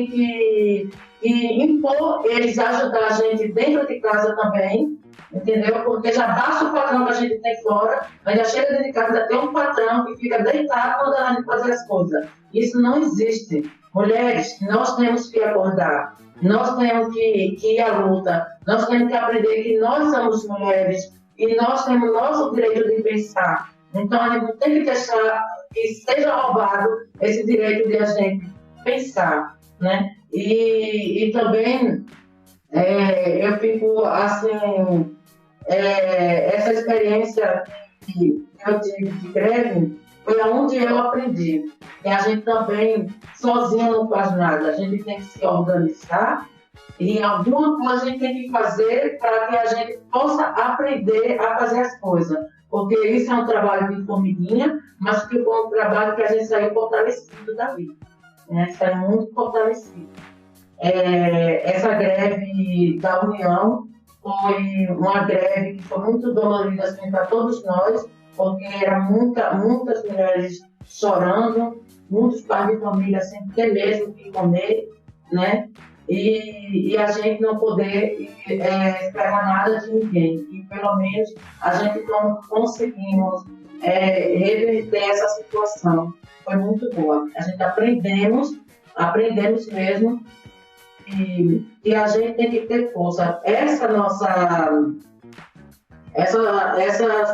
que impor eles a ajudar a gente dentro de casa também, entendeu? Porque já basta o patrão que a gente tem fora, mas já chega dentro de casa, ainda tem um patrão que fica deitado quando a gente fazer as coisas. Isso não existe. Mulheres, nós temos que acordar, nós temos que ir à luta, nós temos que aprender que nós somos mulheres e nós temos nosso direito de pensar. Então, a gente não tem que deixar que seja roubado esse direito de a gente pensar, né? E também eu fico, assim, essa experiência que eu tive de greve foi onde eu aprendi. E a gente também, sozinho, não faz nada. A gente tem que se organizar e alguma coisa a gente tem que fazer para que a gente possa aprender a fazer as coisas. Porque isso é um trabalho de formiguinha, mas que foi um trabalho que a gente saiu fortalecido da vida. Né? Saiu muito fortalecido. Essa greve da União foi uma greve que foi muito dolorida assim, para todos nós, porque eram muitas mulheres chorando, muitos pais de família sem ter mesmo que comer, né? E a gente não poder esperar nada de ninguém. E pelo menos a gente conseguimos reverter essa situação. Foi muito boa. A gente aprendemos mesmo, e a gente tem que ter força. Essas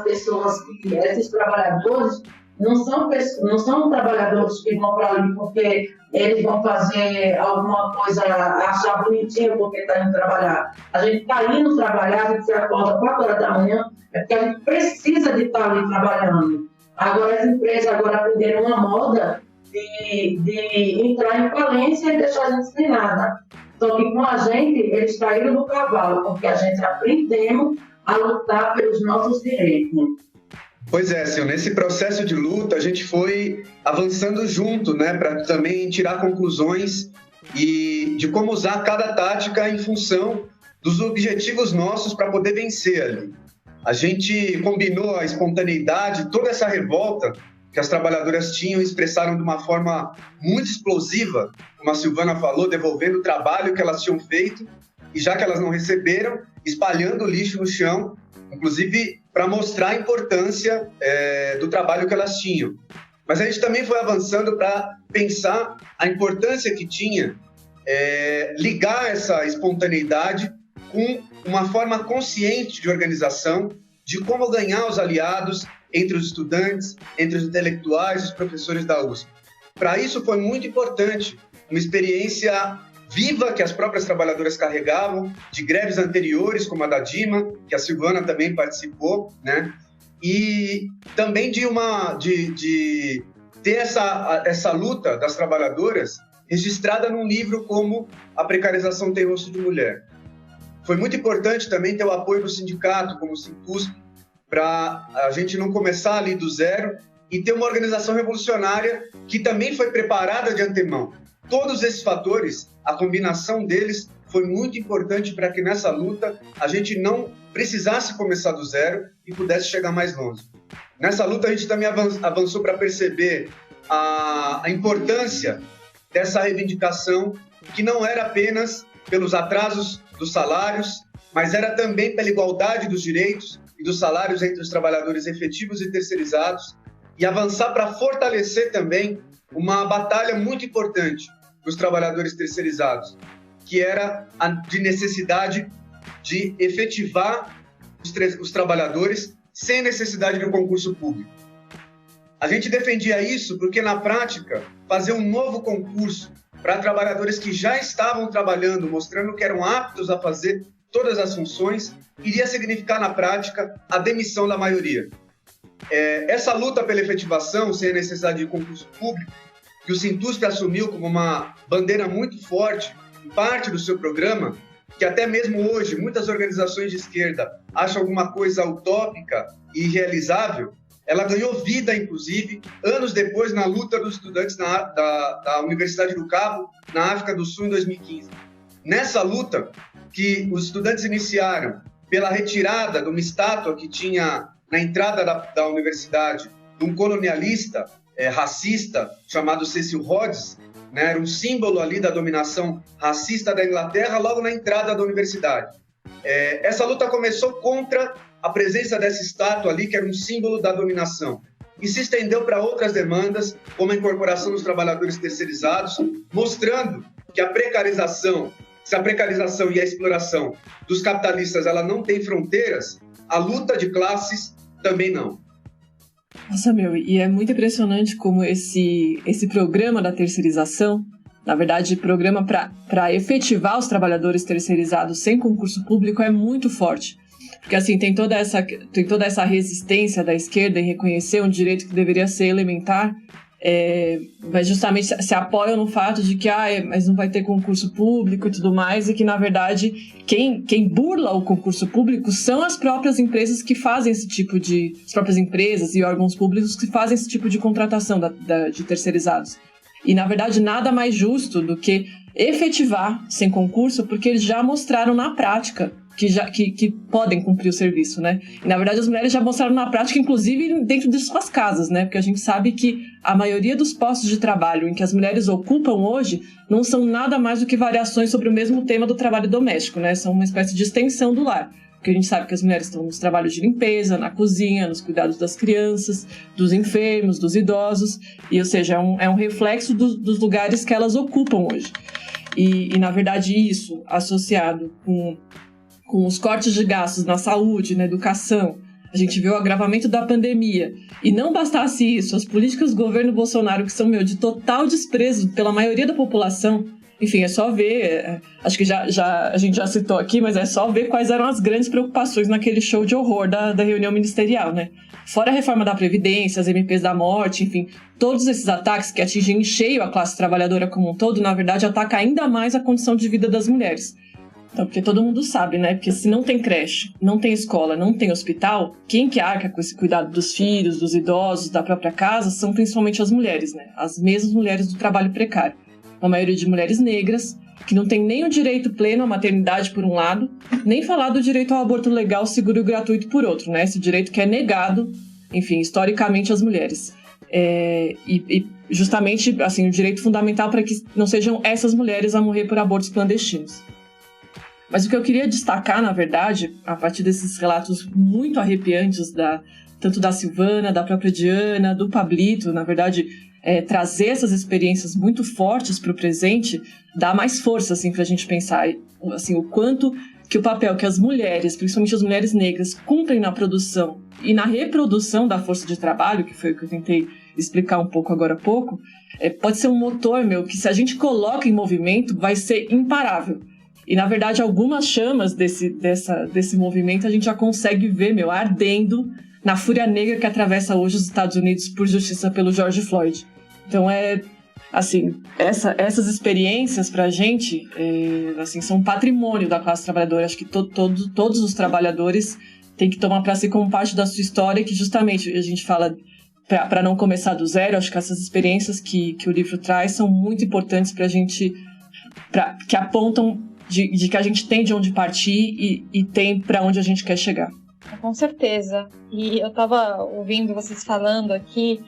pessoas, esses trabalhadores, não são trabalhadores que vão para ali porque eles vão fazer alguma coisa, achar bonitinho porque está indo trabalhar. A gente está indo trabalhar, a gente se acorda 4 horas da manhã, é porque a gente precisa de estar ali trabalhando. Agora as empresas aprenderam uma moda de entrar em falência e deixar a gente sem nada. Só que com a gente, eles caíram do cavalo, porque a gente aprendemos a lutar pelos nossos direitos. Pois é, Sil, nesse processo de luta a gente foi avançando junto, né, para também tirar conclusões e de como usar cada tática em função dos objetivos nossos para poder vencer ali. A gente combinou a espontaneidade, toda essa revolta que as trabalhadoras tinham e expressaram de uma forma muito explosiva, como a Silvana falou, devolvendo o trabalho que elas tinham feito, e já que elas não receberam, espalhando lixo no chão, inclusive para mostrar a importância do trabalho que elas tinham. Mas a gente também foi avançando para pensar a importância que tinha ligar essa espontaneidade com uma forma consciente de organização, de como ganhar os aliados entre os estudantes, entre os intelectuais, os professores da USP. Para isso foi muito importante uma experiência viva que as próprias trabalhadoras carregavam, de greves anteriores, como a da DIMA, que a Silvana também participou, né? E também de ter essa luta das trabalhadoras registrada num livro como A Precarização Tem Rosto de Mulher. Foi muito importante também ter o apoio do sindicato, como o Sintusp, para a gente não começar ali do zero e ter uma organização revolucionária que também foi preparada de antemão. Todos esses fatores, a combinação deles, foi muito importante para que nessa luta a gente não precisasse começar do zero e pudesse chegar mais longe. Nessa luta a gente também avançou para perceber a importância dessa reivindicação, que não era apenas pelos atrasos dos salários, mas era também pela igualdade dos direitos e dos salários entre os trabalhadores efetivos e terceirizados, e avançar para fortalecer também uma batalha muito importante dos trabalhadores terceirizados, que era a de necessidade de efetivar os trabalhadores sem necessidade de um concurso público. A gente defendia isso porque, na prática, fazer um novo concurso para trabalhadores que já estavam trabalhando, mostrando que eram aptos a fazer todas as funções, iria significar, na prática, a demissão da maioria. Essa luta pela efetivação, sem a necessidade de concurso público, que o Sintusp assumiu como uma bandeira muito forte, parte do seu programa, que até mesmo hoje muitas organizações de esquerda acham alguma coisa utópica e irrealizável, ela ganhou vida, inclusive, anos depois na luta dos estudantes da Universidade do Cabo, na África do Sul, em 2015. Nessa luta que os estudantes iniciaram pela retirada de uma estátua que tinha na entrada da universidade de um colonialista racista chamado Cecil Rhodes, né, era um símbolo ali da dominação racista da Inglaterra logo na entrada da universidade. Essa luta começou contra a presença dessa estátua ali, que era um símbolo da dominação, e se estendeu para outras demandas, como a incorporação dos trabalhadores terceirizados, mostrando que a precarização e a exploração dos capitalistas ela não tem fronteiras, a luta de classes também não. Nossa, e é muito impressionante como esse programa da terceirização, na verdade, programa para efetivar os trabalhadores terceirizados sem concurso público é muito forte. Porque, assim, tem toda essa resistência da esquerda em reconhecer um direito que deveria ser elementar, mas justamente se apoiam no fato de que mas não vai ter concurso público e tudo mais, e que, na verdade, quem burla o concurso público são as próprias empresas que fazem esse tipo de... as próprias empresas e órgãos públicos que fazem esse tipo de contratação de terceirizados. E, na verdade, nada mais justo do que efetivar sem concurso, porque eles já mostraram na prática que podem cumprir o serviço, né? E, na verdade, as mulheres já mostraram na prática, inclusive dentro de suas casas, né? Porque a gente sabe que a maioria dos postos de trabalho em que as mulheres ocupam hoje não são nada mais do que variações sobre o mesmo tema do trabalho doméstico, né? São uma espécie de extensão do lar. Porque a gente sabe que as mulheres estão nos trabalhos de limpeza, na cozinha, nos cuidados das crianças, dos enfermos, dos idosos, e, ou seja, é um reflexo dos lugares que elas ocupam hoje. E na verdade, isso associado com os cortes de gastos na saúde, na educação, a gente viu o agravamento da pandemia. E não bastasse isso, as políticas do governo Bolsonaro, que são, de total desprezo pela maioria da população. Enfim, é só ver, acho que a gente já citou aqui, mas é só ver quais eram as grandes preocupações naquele show de horror da reunião ministerial, né? Fora a reforma da Previdência, as MPs da morte, enfim, todos esses ataques que atingem em cheio a classe trabalhadora como um todo, na verdade, atacam ainda mais a condição de vida das mulheres. Então, porque todo mundo sabe, né? Porque se não tem creche, não tem escola, não tem hospital, quem que arca com esse cuidado dos filhos, dos idosos, da própria casa, são principalmente as mulheres, né? As mesmas mulheres do trabalho precário. Uma maioria de mulheres negras, que não tem nem o direito pleno à maternidade por um lado, nem falar do direito ao aborto legal, seguro e gratuito por outro, né? Esse direito que é negado, enfim, historicamente às mulheres. E justamente, assim, o direito fundamental para que não sejam essas mulheres a morrer por abortos clandestinos. Mas o que eu queria destacar, na verdade, a partir desses relatos muito arrepiantes, tanto da Silvana, da própria Diana, do Pablito, na verdade, trazer essas experiências muito fortes para o presente, dá mais força, assim, para a gente pensar, assim, o quanto que o papel que as mulheres, principalmente as mulheres negras, cumprem na produção e na reprodução da força de trabalho, que foi o que eu tentei explicar um pouco agora há pouco, pode ser um motor, que se a gente coloca em movimento, vai ser imparável. E, na verdade, algumas chamas desse movimento a gente já consegue ver, ardendo na fúria negra que atravessa hoje os Estados Unidos por justiça pelo George Floyd. Então, assim, essas experiências pra gente, assim, são um patrimônio da classe trabalhadora. Acho que todos os trabalhadores têm que tomar para si como parte da sua história, que justamente a gente fala para não começar do zero. Acho que essas experiências que o livro traz são muito importantes pra gente, que apontam de que a gente tem de onde partir e tem para onde a gente quer chegar. Com certeza. E eu estava ouvindo vocês falando aqui,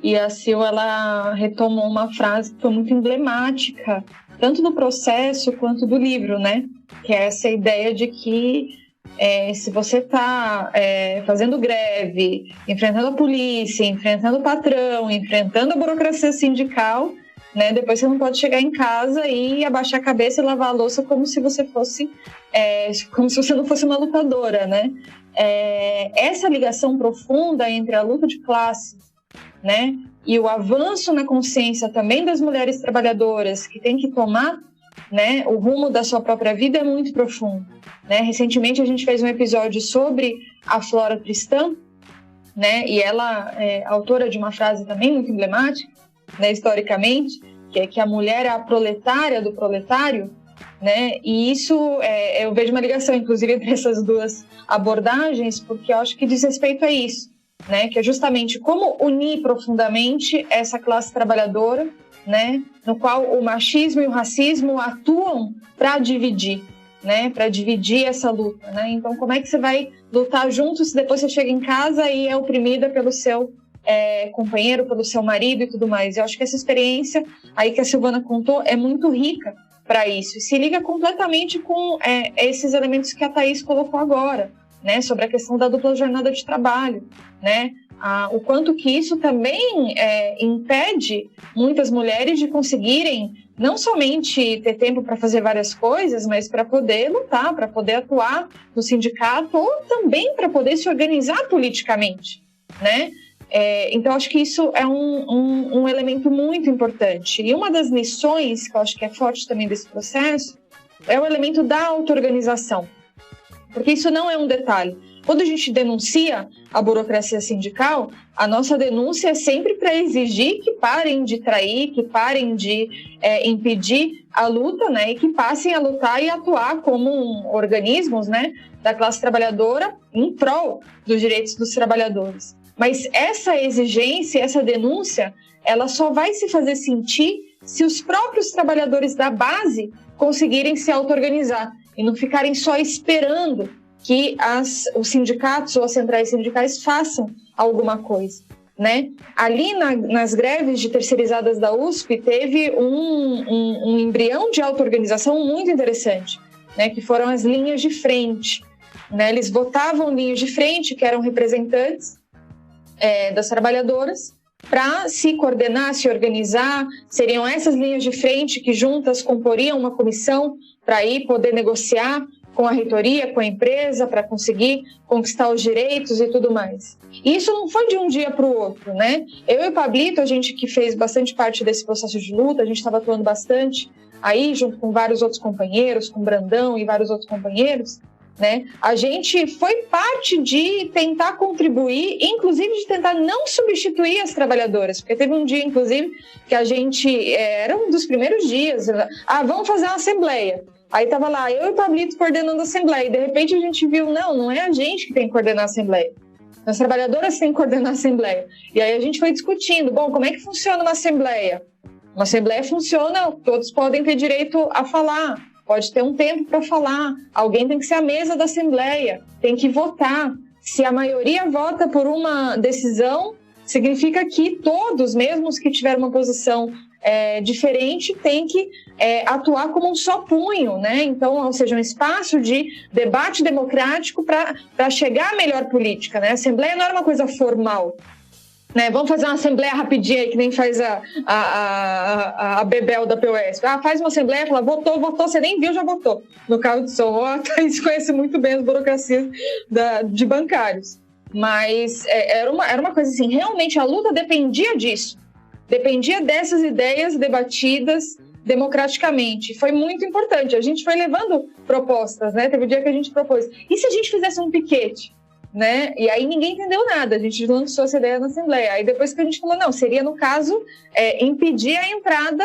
e a Sil, ela retomou uma frase que foi muito emblemática, tanto do processo quanto do livro, né? Que é essa ideia de que se você está fazendo greve, enfrentando a polícia, enfrentando o patrão, enfrentando a burocracia sindical, né, depois você não pode chegar em casa e abaixar a cabeça e lavar a louça como se você fosse, como se você não fosse uma lutadora, né? Essa ligação profunda entre a luta de classes, né, e o avanço na consciência também das mulheres trabalhadoras que têm que tomar, né, o rumo da sua própria vida é muito profundo, né? Recentemente a gente fez um episódio sobre a Flora Tristão, né, e ela é autora de uma frase também muito emblemática, né, historicamente, que é que a mulher é a proletária do proletário, né? E isso, eu vejo uma ligação, inclusive, entre essas duas abordagens, porque eu acho que diz respeito a isso, né? Que é justamente como unir profundamente essa classe trabalhadora, né? No qual o machismo e o racismo atuam para dividir, né? Para dividir essa luta, né? Então, como é que você vai lutar junto se depois você chega em casa e é oprimida pelo seu companheiro, pelo seu marido e tudo mais? Eu acho que essa experiência aí que a Silvana contou é muito rica para isso, e se liga completamente com esses elementos que a Thaís colocou agora, né, sobre a questão da dupla jornada de trabalho, né, o quanto que isso também impede muitas mulheres de conseguirem não somente ter tempo para fazer várias coisas, mas para poder lutar, para poder atuar no sindicato ou também para poder se organizar politicamente, né? Então, acho que isso é um elemento muito importante. E uma das lições que eu acho que é forte também desse processo é o elemento da auto-organização. Porque isso não é um detalhe. Quando a gente denuncia a burocracia sindical, a nossa denúncia é sempre para exigir que parem de trair, que parem de impedir a luta, né, e que passem a lutar e atuar como organismos, né, da classe trabalhadora em prol dos direitos dos trabalhadores. Mas essa exigência, essa denúncia, ela só vai se fazer sentir se os próprios trabalhadores da base conseguirem se auto-organizar e não ficarem só esperando que os sindicatos ou as centrais sindicais façam alguma coisa, né? Ali nas greves de terceirizadas da USP teve um embrião de auto-organização muito interessante, né? Que foram as linhas de frente, né? Eles votavam linhas de frente, que eram representantes das trabalhadoras, para se coordenar, se organizar. Seriam essas linhas de frente que juntas comporiam uma comissão para ir poder negociar com a reitoria, com a empresa, para conseguir conquistar os direitos e tudo mais. E isso não foi de um dia para o outro, né? Eu e o Pablito, a gente que fez bastante parte desse processo de luta, a gente estava atuando bastante aí, junto com vários outros companheiros, com o Brandão e vários outros companheiros, né? A gente foi parte de tentar contribuir, inclusive de tentar não substituir as trabalhadoras, porque teve um dia, inclusive, que a gente, era um dos primeiros dias, vamos fazer uma assembleia. Aí estava lá, eu e o Pablito coordenando a assembleia, e de repente a gente viu, não é a gente que tem que coordenar a assembleia, as trabalhadoras têm que coordenar a assembleia. E aí a gente foi discutindo, como é que funciona uma assembleia? Uma assembleia funciona, todos podem ter direito a falar, pode ter um tempo para falar, alguém tem que ser a mesa da assembleia, tem que votar. Se a maioria vota por uma decisão, significa que todos, mesmo os que tiveram uma posição diferente, têm que atuar como um só punho, né? Então, ou seja, um espaço de debate democrático para chegar à melhor política, né? A assembleia não era uma coisa formal, né? Vamos fazer uma assembleia rapidinha aí, que nem faz a Bebel da POS. Faz uma assembleia, fala, votou, você nem viu, já votou. No caso de som, a Thaís conhece muito bem as burocracias de bancários. Mas era uma coisa assim, realmente a luta dependia disso. Dependia dessas ideias debatidas democraticamente. Foi muito importante. A gente foi levando propostas, né? Teve um dia que a gente propôs. E se a gente fizesse um piquete? Né? E aí ninguém entendeu nada. A gente lançou essa ideia na Assembleia. Aí depois que a gente falou, não, seria, no caso, impedir a entrada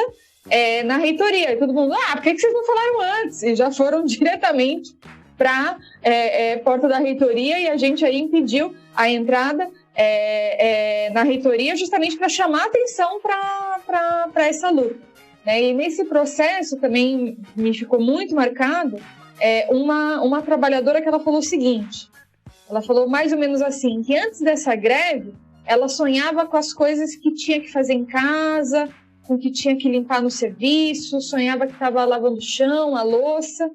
na reitoria. E todo mundo, por que vocês não falaram antes? E já foram diretamente para porta da reitoria, e a gente aí impediu a entrada na reitoria justamente para chamar atenção para essa luta, né? E nesse processo também me ficou muito marcado uma trabalhadora que ela falou o seguinte, ela falou mais ou menos assim, que antes dessa greve ela sonhava com as coisas que tinha que fazer em casa, com o que tinha que limpar no serviço, sonhava que estava lavando o chão, a louça,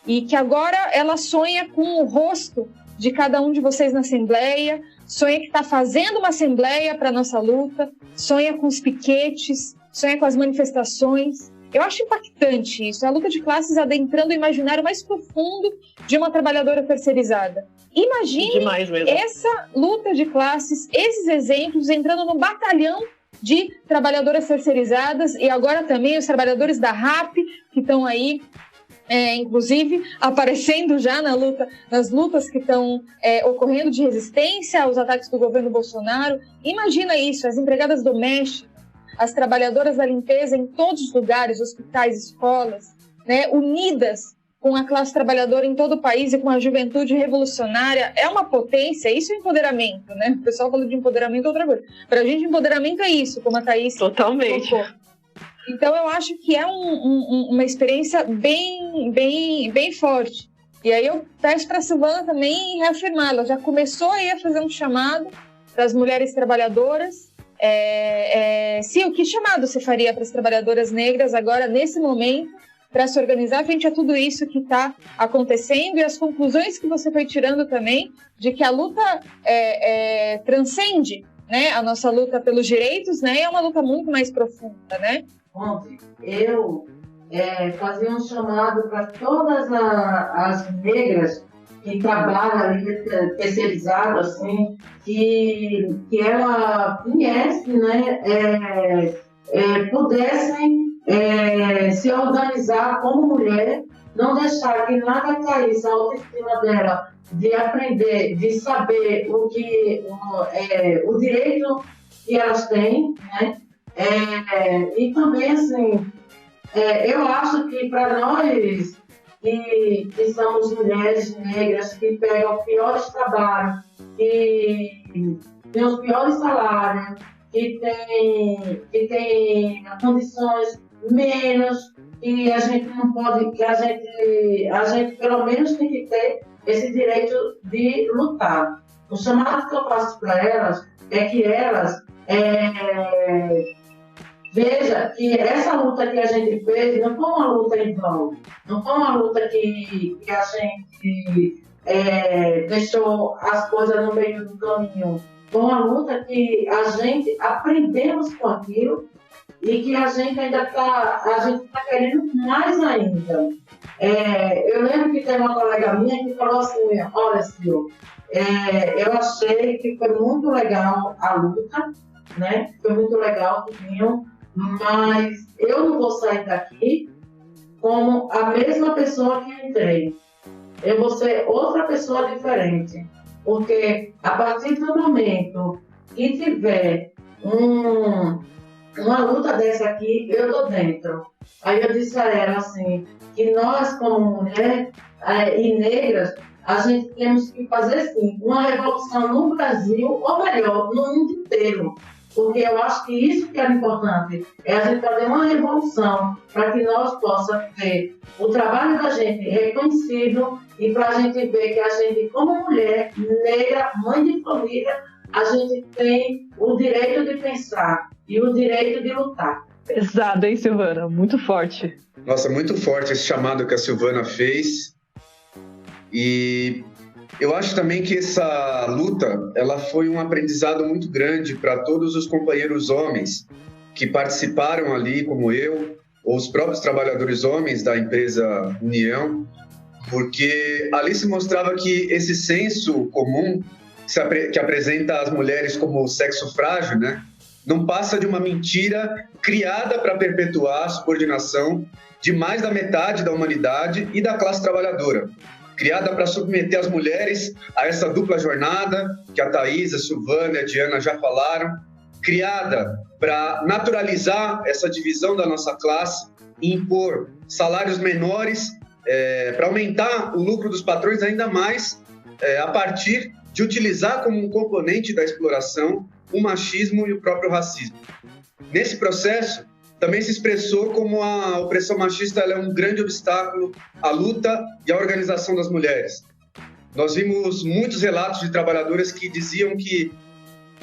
e que agora ela sonha com o rosto de cada um de vocês na Assembleia, sonha que está fazendo uma Assembleia para a nossa luta, sonha com os piquetes, sonha com as manifestações. Eu acho impactante isso, a luta de classes adentrando o imaginário mais profundo de uma trabalhadora terceirizada. Imagine essa luta de classes, esses exemplos entrando no batalhão de trabalhadoras terceirizadas, e agora também os trabalhadores da RAP, que estão aí, inclusive, aparecendo já nas lutas que estão ocorrendo de resistência aos ataques do governo Bolsonaro. Imagina isso, as empregadas domésticas, as trabalhadoras da limpeza em todos os lugares, hospitais, escolas, né, unidas com a classe trabalhadora em todo o país e com a juventude revolucionária. É uma potência, isso é empoderamento, né? O pessoal fala de empoderamento, outra coisa. Para a gente, empoderamento é isso, como a Thaís totalmente colocou. Então, eu acho que é uma experiência bem forte. E aí eu peço para a Silvana também reafirmar, ela já começou aí a fazer um chamado para as mulheres trabalhadoras. Sim, que chamado você faria para as trabalhadoras negras agora, nesse momento, para se organizar frente a tudo isso que está acontecendo e as conclusões que você foi tirando também de que a luta transcende, né, a nossa luta pelos direitos, né, é uma luta muito mais profunda, né? Ontem eu fazia um chamado para todas as negras que trabalham ali terceirizado, assim, que ela conhece, né, pudessem se organizar como mulher, não deixar que nada caísse a autoestima dela, de aprender, de saber o direito que elas têm, né? E também, assim, eu acho que para nós que somos mulheres negras, que pegam os piores trabalhos, que têm os piores salários, que tem condições menos, que a gente não pode, que a gente pelo menos tem que ter esse direito de lutar. O chamado que eu faço para elas é que elas veja que essa luta que a gente fez não foi uma luta em vão, não foi uma luta que a gente deixou as coisas no meio do caminho. Foi uma luta que a gente aprendemos com aquilo e que a gente ainda está querendo mais ainda. Eu lembro que tem uma colega minha que falou assim, olha, Sil, eu achei que foi muito legal a luta, né? Foi muito legal, Tudinho, mas eu não vou sair daqui como a mesma pessoa que entrei. Eu vou ser outra pessoa diferente. Porque a partir do momento que tiver uma luta dessa aqui, eu tô dentro. Aí eu disse a ela assim, que nós como mulher e negras, a gente temos que fazer sim, uma revolução no Brasil, ou melhor, no mundo inteiro. Porque eu acho que isso que é importante, é a gente fazer uma revolução para que nós possamos ter o trabalho da gente reconhecido e para a gente ver que a gente, como mulher negra, mãe de família, a gente tem o direito de pensar e o direito de lutar. Pesado, hein, Silvana? Muito forte. Nossa, muito forte esse chamado que a Silvana fez. E eu acho também que essa luta, ela foi um aprendizado muito grande para todos os companheiros homens que participaram ali, como eu, ou os próprios trabalhadores homens da empresa União, porque ali se mostrava que esse senso comum que apresenta as mulheres como sexo frágil, né, não passa de uma mentira criada para perpetuar a subordinação de mais da metade da humanidade e da classe trabalhadora, criada para submeter as mulheres a essa dupla jornada que a Thaís, a Silvana e a Diana já falaram, criada para naturalizar essa divisão da nossa classe e impor salários menores para aumentar o lucro dos patrões ainda mais a partir de utilizar como um componente da exploração o machismo e o próprio racismo. Nesse processo, também se expressou como a opressão machista ela é um grande obstáculo à luta e à organização das mulheres. Nós vimos muitos relatos de trabalhadoras que diziam que,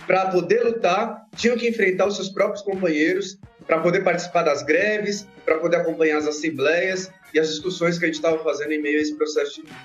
para poder lutar, tinham que enfrentar os seus próprios companheiros, para poder participar das greves, para poder acompanhar as assembleias e as discussões que a gente estava fazendo em meio a esse processo de luta.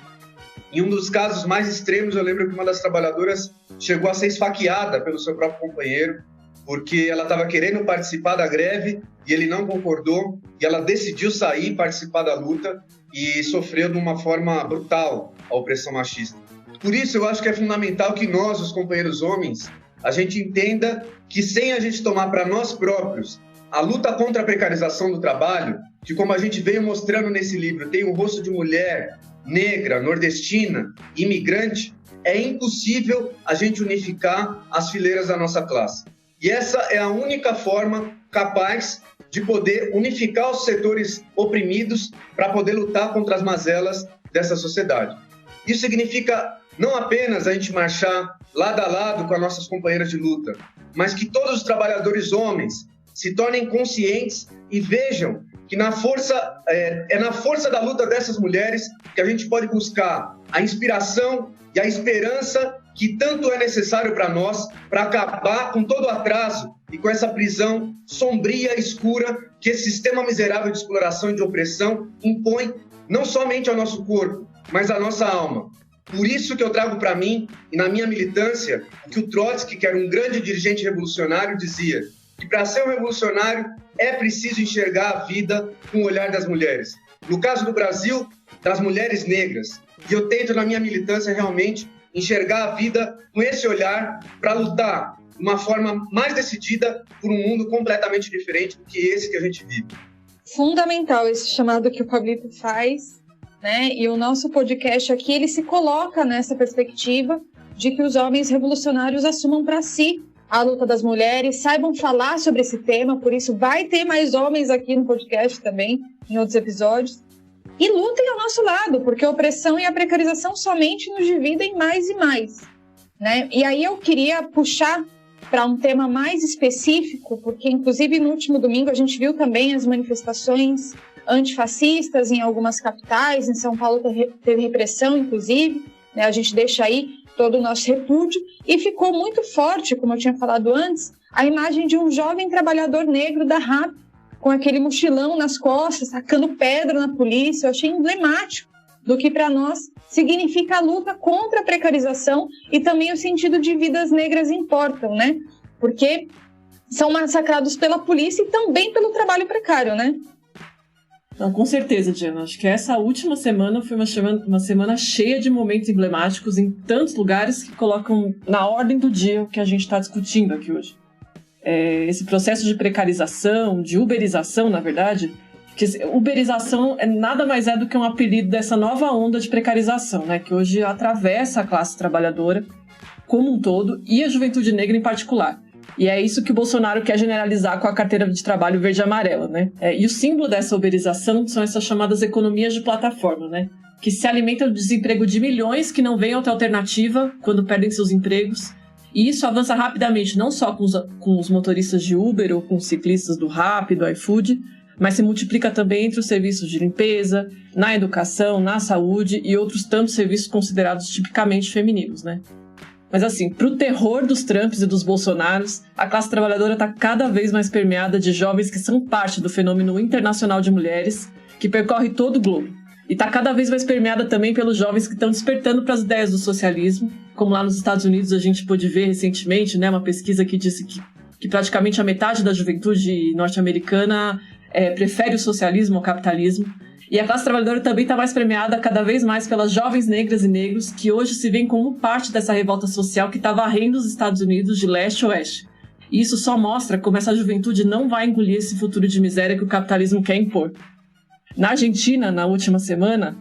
Em um dos casos mais extremos, eu lembro que uma das trabalhadoras chegou a ser esfaqueada pelo seu próprio companheiro, porque ela estava querendo participar da greve e ele não concordou, e ela decidiu sair e participar da luta e sofreu de uma forma brutal a opressão machista. Por isso, eu acho que é fundamental que nós, os companheiros homens, a gente entenda que sem a gente tomar para nós próprios a luta contra a precarização do trabalho, que como a gente veio mostrando nesse livro, tem um rosto de mulher negra, nordestina, imigrante, é impossível a gente unificar as fileiras da nossa classe. E essa é a única forma capaz de poder unificar os setores oprimidos para poder lutar contra as mazelas dessa sociedade. Isso significa não apenas a gente marchar lado a lado com as nossas companheiras de luta, mas que todos os trabalhadores homens se tornem conscientes e vejam que na força da luta dessas mulheres que a gente pode buscar a inspiração e a esperança que tanto é necessário para nós, para acabar com todo o atraso e com essa prisão sombria, escura, que esse sistema miserável de exploração e de opressão impõe não somente ao nosso corpo, mas à nossa alma. Por isso que eu trago para mim, e na minha militância, que o Trotsky, que era um grande dirigente revolucionário, dizia que para ser um revolucionário é preciso enxergar a vida com o olhar das mulheres. No caso do Brasil, das mulheres negras. E eu tento, na minha militância, realmente enxergar a vida com esse olhar para lutar de uma forma mais decidida por um mundo completamente diferente do que esse que a gente vive. Fundamental esse chamado que o Pablito faz, né? E o nosso podcast aqui, ele se coloca nessa perspectiva de que os homens revolucionários assumam para si a luta das mulheres, saibam falar sobre esse tema, por isso vai ter mais homens aqui no podcast também, em outros episódios, e lutem ao nosso lado, porque a opressão e a precarização somente nos dividem mais e mais, né? E aí eu queria puxar para um tema mais específico, porque inclusive no último domingo a gente viu também as manifestações antifascistas em algumas capitais, em São Paulo teve repressão, inclusive, né? A gente deixa aí todo o nosso repúdio, e ficou muito forte, como eu tinha falado antes, a imagem de um jovem trabalhador negro da RAP, com aquele mochilão nas costas, sacando pedra na polícia. Eu achei emblemático do que para nós significa a luta contra a precarização e também o sentido de vidas negras importam, né? Porque são massacrados pela polícia e também pelo trabalho precário, né? Não, com certeza, Diana. Acho que essa última semana foi uma semana cheia de momentos emblemáticos em tantos lugares que colocam na ordem do dia o que a gente está discutindo aqui hoje. Esse processo de precarização, de uberização, na verdade, que uberização nada mais é do que um apelido dessa nova onda de precarização, né, que hoje atravessa a classe trabalhadora como um todo e a juventude negra em particular. E é isso que o Bolsonaro quer generalizar com a carteira de trabalho verde e amarela, né? E o símbolo dessa uberização são essas chamadas economias de plataforma, né? Que se alimentam do desemprego de milhões que não veem outra alternativa quando perdem seus empregos. E isso avança rapidamente, não só com os motoristas de Uber ou com os ciclistas do Rappi, do iFood, mas se multiplica também entre os serviços de limpeza, na educação, na saúde e outros tantos serviços considerados tipicamente femininos, né? Mas assim, para o terror dos Trumps e dos Bolsonaros, a classe trabalhadora está cada vez mais permeada de jovens que são parte do fenômeno internacional de mulheres, que percorre todo o globo. E está cada vez mais permeada também pelos jovens que estão despertando para as ideias do socialismo, como lá nos Estados Unidos a gente pôde ver recentemente, né, uma pesquisa que disse que praticamente a metade da juventude norte-americana prefere o socialismo ao capitalismo. E a classe trabalhadora também está mais premiada cada vez mais pelas jovens negras e negros que hoje se veem como parte dessa revolta social que está varrendo os Estados Unidos de leste a oeste. E isso só mostra como essa juventude não vai engolir esse futuro de miséria que o capitalismo quer impor. Na Argentina, na última semana,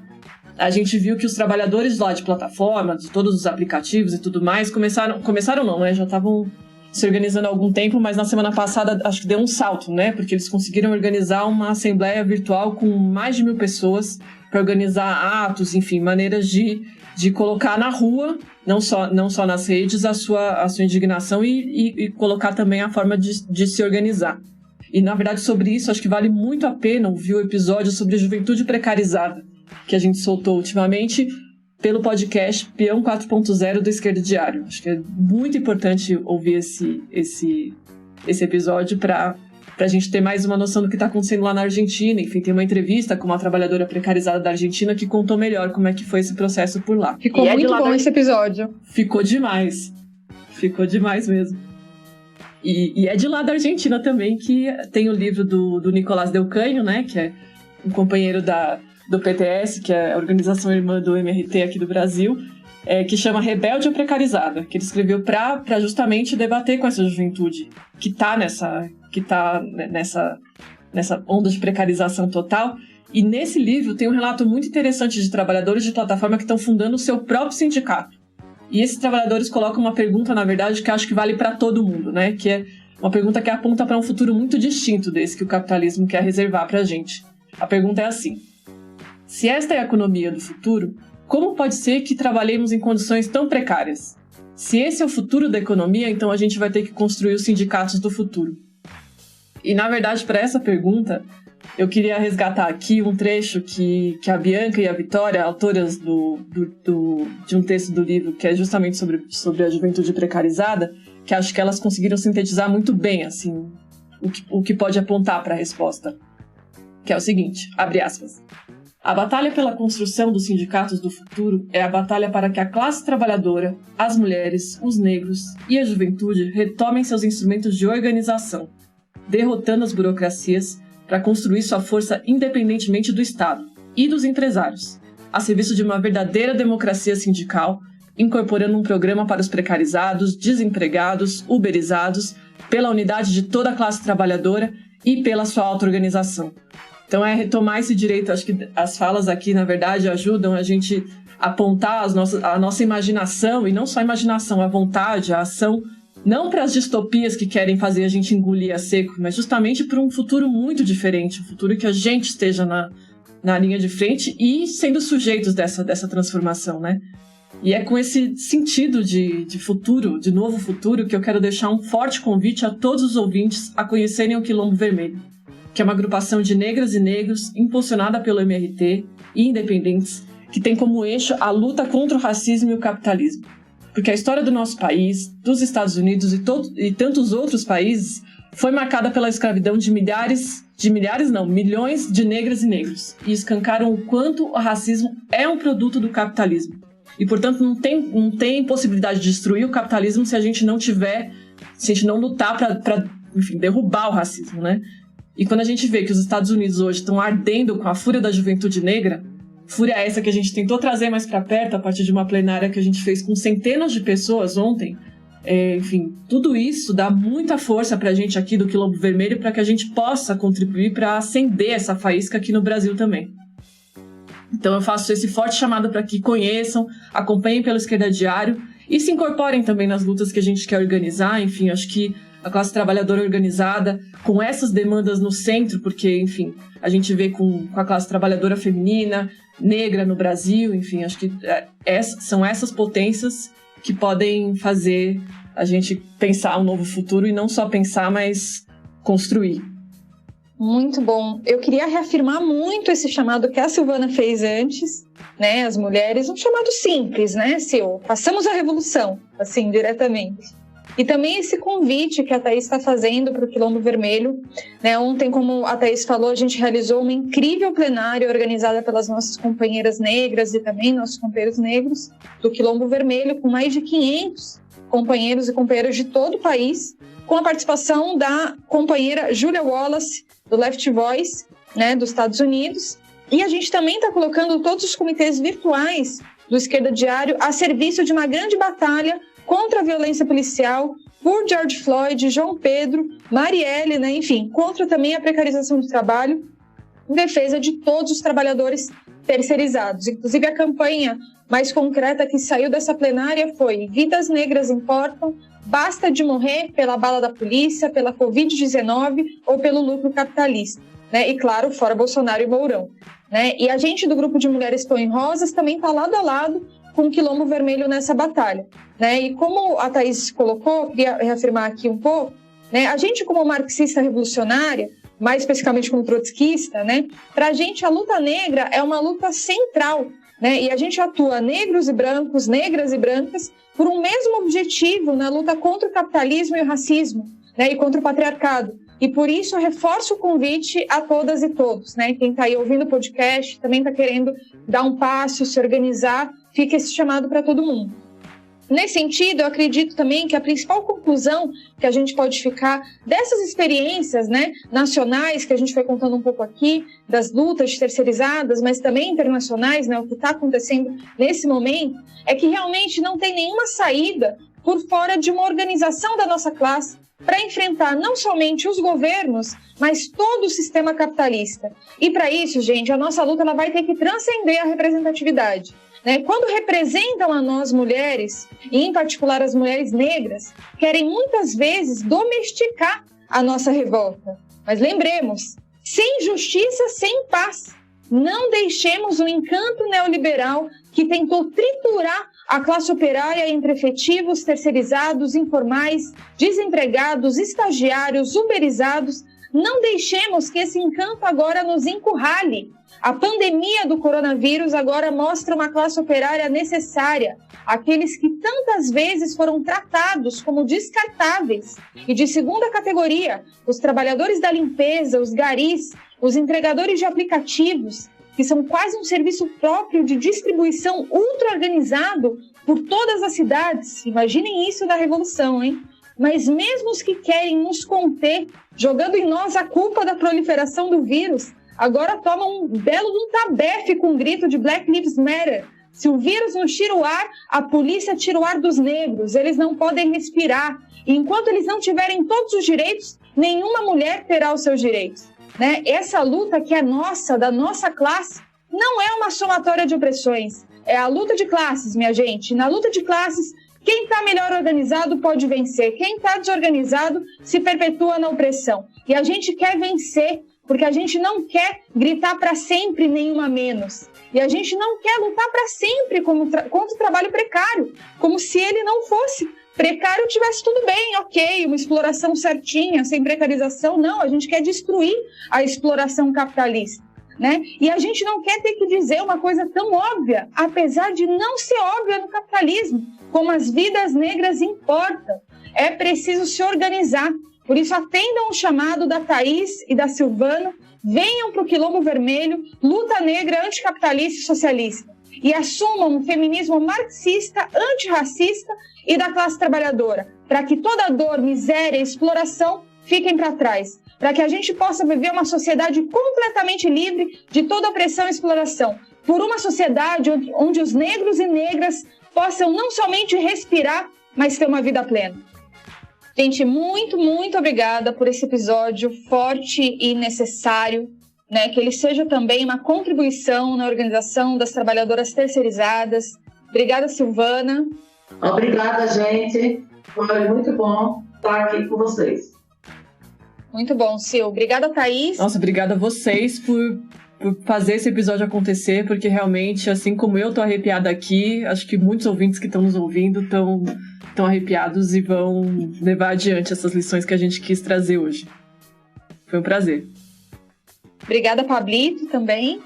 a gente viu que os trabalhadores lá de plataforma, de todos os aplicativos e tudo mais, começaram não, né? Já estavam se organizando há algum tempo, mas na semana passada acho que deu um salto, né? Porque eles conseguiram organizar uma assembleia virtual com mais de 1.000 pessoas para organizar atos, enfim, maneiras de colocar na rua, não só nas redes, a sua indignação e colocar também a forma de se organizar. E, na verdade, sobre isso, acho que vale muito a pena ouvir o episódio sobre juventude precarizada, que a gente soltou ultimamente pelo podcast Peão 4.0 do Esquerdo Diário. Acho que é muito importante ouvir esse episódio para a gente ter mais uma noção do que está acontecendo lá na Argentina. Enfim, tem uma entrevista com uma trabalhadora precarizada da Argentina que contou melhor como é que foi esse processo por lá. Ficou muito bom esse episódio. Ficou demais mesmo. E é de lá da Argentina também que tem o livro do Nicolás Del Canho, né, que é um companheiro do PTS, que é a organização irmã do MRT aqui do Brasil, que chama Rebelde ou Precarizada, que ele escreveu para justamente debater com essa juventude que está nessa onda de precarização total. E nesse livro tem um relato muito interessante de trabalhadores de plataforma que estão fundando o seu próprio sindicato. E esses trabalhadores colocam uma pergunta, na verdade, que eu acho que vale para todo mundo, né? Que é uma pergunta que aponta para um futuro muito distinto desse que o capitalismo quer reservar para a gente. A pergunta é assim: se esta é a economia do futuro, como pode ser que trabalhemos em condições tão precárias? Se esse é o futuro da economia, então a gente vai ter que construir os sindicatos do futuro. E, na verdade, para essa pergunta, eu queria resgatar aqui um trecho que a Bianca e a Vitória, autoras de um texto do livro que é justamente sobre a juventude precarizada, que acho que elas conseguiram sintetizar muito bem, assim, o que pode apontar para a resposta, que é o seguinte, abre aspas. A batalha pela construção dos sindicatos do futuro é a batalha para que a classe trabalhadora, as mulheres, os negros e a juventude retomem seus instrumentos de organização, derrotando as burocracias para construir sua força independentemente do Estado e dos empresários, a serviço de uma verdadeira democracia sindical, incorporando um programa para os precarizados, desempregados, uberizados, pela unidade de toda a classe trabalhadora e pela sua auto-organização. Então é retomar esse direito, acho que as falas aqui, na verdade, ajudam a gente a apontar a nossa imaginação, e não só a imaginação, a vontade, a ação, não para as distopias que querem fazer a gente engolir a seco, mas justamente para um futuro muito diferente, um futuro que a gente esteja na linha de frente e sendo sujeitos dessa transformação, né? E é com esse sentido de futuro, de novo futuro, que eu quero deixar um forte convite a todos os ouvintes a conhecerem o Quilombo Vermelho, que é uma agrupação de negras e negros impulsionada pelo MRT e independentes, que tem como eixo a luta contra o racismo e o capitalismo. Porque a história do nosso país, dos Estados Unidos e tantos outros países foi marcada pela escravidão de milhões de negras e negros, e escancaram o quanto o racismo é um produto do capitalismo. E, portanto, não tem possibilidade de destruir o capitalismo se a gente não lutar para derrubar o racismo, né? E quando a gente vê que os Estados Unidos hoje estão ardendo com a fúria da juventude negra, fúria essa que a gente tentou trazer mais para perto a partir de uma plenária que a gente fez com centenas de pessoas ontem, tudo isso dá muita força para a gente aqui do Quilombo Vermelho para que a gente possa contribuir para acender essa faísca aqui no Brasil também. Então eu faço esse forte chamado para que conheçam, acompanhem pelo Esquerda Diário e se incorporem também nas lutas que a gente quer organizar. Enfim, acho que a classe trabalhadora organizada, com essas demandas no centro, porque, enfim, a gente vê com a classe trabalhadora feminina, negra no Brasil, enfim, acho que são essas potências que podem fazer a gente pensar um novo futuro e não só pensar, mas construir. Muito bom. Eu queria reafirmar muito esse chamado que a Silvana fez antes, né, as mulheres, um chamado simples, né, passamos a revolução, assim, diretamente. E também esse convite que a Thaís está fazendo para o Quilombo Vermelho, né, ontem, como a Thaís falou, a gente realizou uma incrível plenária organizada pelas nossas companheiras negras e também nossos companheiros negros do Quilombo Vermelho, com mais de 500 companheiros e companheiras de todo o país, com a participação da companheira Julia Wallace, do Left Voice, né, dos Estados Unidos. E a gente também está colocando todos os comitês virtuais do Esquerda Diário a serviço de uma grande batalha contra a violência policial, por George Floyd, João Pedro, Marielle, né, enfim, contra também a precarização do trabalho, em defesa de todos os trabalhadores terceirizados. Inclusive, a campanha mais concreta que saiu dessa plenária foi: vidas negras importam, basta de morrer pela bala da polícia, pela Covid-19 ou pelo lucro capitalista. Né? E, claro, fora Bolsonaro e Mourão. Né? E a gente do Grupo de Mulheres Pão em Rosas também está lado a lado com o Quilombo Vermelho nessa batalha. Né? E como a Thaís colocou, queria reafirmar aqui um pouco, né? A gente, como marxista revolucionária, mais especificamente como trotskista, né? Para a gente a luta negra é uma luta central, né? E a gente atua negros e brancos, negras e brancas, por um mesmo objetivo na luta contra o capitalismo e o racismo, né? E contra o patriarcado. E por isso eu reforço o convite a todas e todos, né? Quem está aí ouvindo o podcast, também está querendo dar um passo, se organizar, fica esse chamado para todo mundo. Nesse sentido, eu acredito também que a principal conclusão que a gente pode ficar dessas experiências, né, nacionais, que a gente foi contando um pouco aqui, das lutas terceirizadas, mas também internacionais, né, o que está acontecendo nesse momento, é que realmente não tem nenhuma saída por fora de uma organização da nossa classe para enfrentar não somente os governos, mas todo o sistema capitalista. E para isso, gente, a nossa luta ela vai ter que transcender a representatividade. Né? Quando representam a nós mulheres, e em particular as mulheres negras, querem muitas vezes domesticar a nossa revolta. Mas lembremos, sem justiça, sem paz. Não deixemos o encanto neoliberal que tentou triturar a classe operária entre efetivos, terceirizados, informais, desempregados, estagiários, uberizados, Não deixemos que esse encanto agora nos encurrale. A pandemia do coronavírus agora mostra uma classe operária necessária, aqueles que tantas vezes foram tratados como descartáveis e de segunda categoria, os trabalhadores da limpeza, os garis, os entregadores de aplicativos, que são quase um serviço próprio de distribuição ultra-organizado por todas as cidades. Imaginem isso da revolução, hein? Mas mesmo os que querem nos conter, jogando em nós a culpa da proliferação do vírus, agora tomam um belo de um tabefe com um grito de Black Lives Matter. Se o vírus nos tira o ar, a polícia tira o ar dos negros. Eles não podem respirar. E enquanto eles não tiverem todos os direitos, nenhuma mulher terá os seus direitos. Né? Essa luta que é nossa, da nossa classe, não é uma somatória de opressões. É a luta de classes, minha gente. Na luta de classes, quem está melhor organizado pode vencer. Quem está desorganizado se perpetua na opressão. E a gente quer vencer, porque a gente não quer gritar para sempre nenhuma menos. E a gente não quer lutar para sempre contra o trabalho precário, como se ele não fosse precário, tivesse tudo bem, ok, uma exploração certinha, sem precarização. Não, a gente quer destruir a exploração capitalista, né? E a gente não quer ter que dizer uma coisa tão óbvia, apesar de não ser óbvia no capitalismo, como as vidas negras importam. É preciso se organizar. Por isso, atendam o chamado da Thaís e da Silvana, venham para o Quilombo Vermelho, luta negra anticapitalista e socialista, e assumam um feminismo marxista, antirracista e da classe trabalhadora, para que toda dor, miséria e exploração fiquem para trás, para que a gente possa viver uma sociedade completamente livre de toda opressão e exploração, por uma sociedade onde os negros e negras possam não somente respirar, mas ter uma vida plena. Gente, muito, muito obrigada por esse episódio forte e necessário, né? Que ele seja também uma contribuição na organização das trabalhadoras terceirizadas. Obrigada, Silvana. Obrigada, gente. Foi muito bom estar aqui com vocês. Muito bom, Sil. Obrigada, Thaís. Nossa, obrigada a vocês por fazer esse episódio acontecer, porque realmente, assim como eu tô arrepiada aqui, acho que muitos ouvintes que estão nos ouvindo estão arrepiados e vão levar adiante essas lições que a gente quis trazer hoje. Foi um prazer. Obrigada, Pablito, também.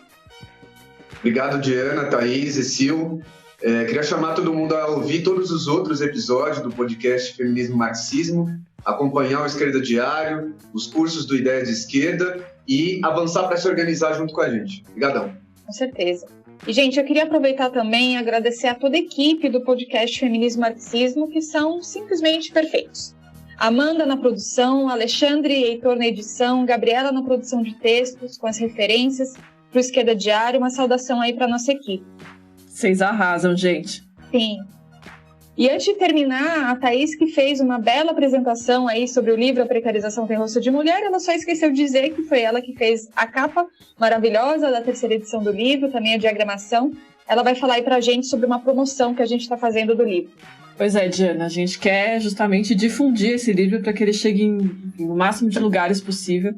Obrigado, Diana, Thaís e Sil. Queria chamar todo mundo a ouvir todos os outros episódios do podcast Feminismo e Marxismo, acompanhar o Esquerda Diário, os cursos do Ideia de Esquerda e avançar para se organizar junto com a gente. Obrigadão. Com certeza. E, gente, eu queria aproveitar também e agradecer a toda a equipe do podcast Feminismo e Marxismo, que são simplesmente perfeitos. Amanda na produção, Alexandre e Heitor na edição, Gabriela na produção de textos, com as referências para o Esquerda Diário. Uma saudação aí para a nossa equipe. Vocês arrasam, gente. Sim. E antes de terminar, a Thaís, que fez uma bela apresentação aí sobre o livro A Precarização Tem Rosto de Mulher, ela só esqueceu de dizer que foi ela que fez a capa maravilhosa da terceira edição do livro, também a diagramação. Ela vai falar aí pra gente sobre uma promoção que a gente está fazendo do livro. Pois é, Diana, a gente quer justamente difundir esse livro para que ele chegue no máximo de lugares possível.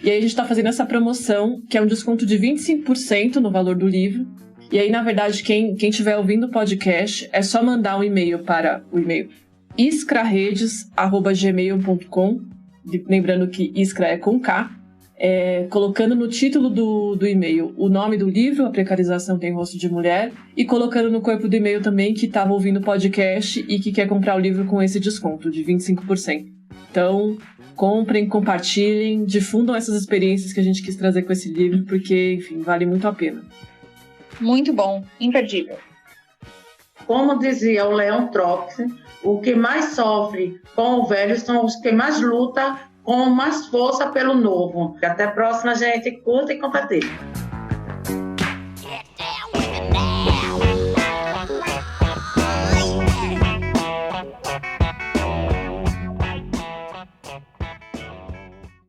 E aí a gente está fazendo essa promoção, que é um desconto de 25% no valor do livro. E aí, na verdade, quem estiver ouvindo o podcast, é só mandar um e-mail para o e-mail iscraredes@gmail.com, lembrando que Iskra é com K, colocando no título do e-mail o nome do livro, A Precarização Tem Rosto de Mulher, e colocando no corpo do e-mail também que estava ouvindo o podcast e que quer comprar o livro com esse desconto de 25%. Então, comprem, compartilhem, difundam essas experiências que a gente quis trazer com esse livro, porque, enfim, vale muito a pena. Muito bom, imperdível. Como dizia o Leon Trotsky, o que mais sofre com o velho são os que mais lutam com mais força pelo novo. Até a próxima, gente. Curta e compartilha.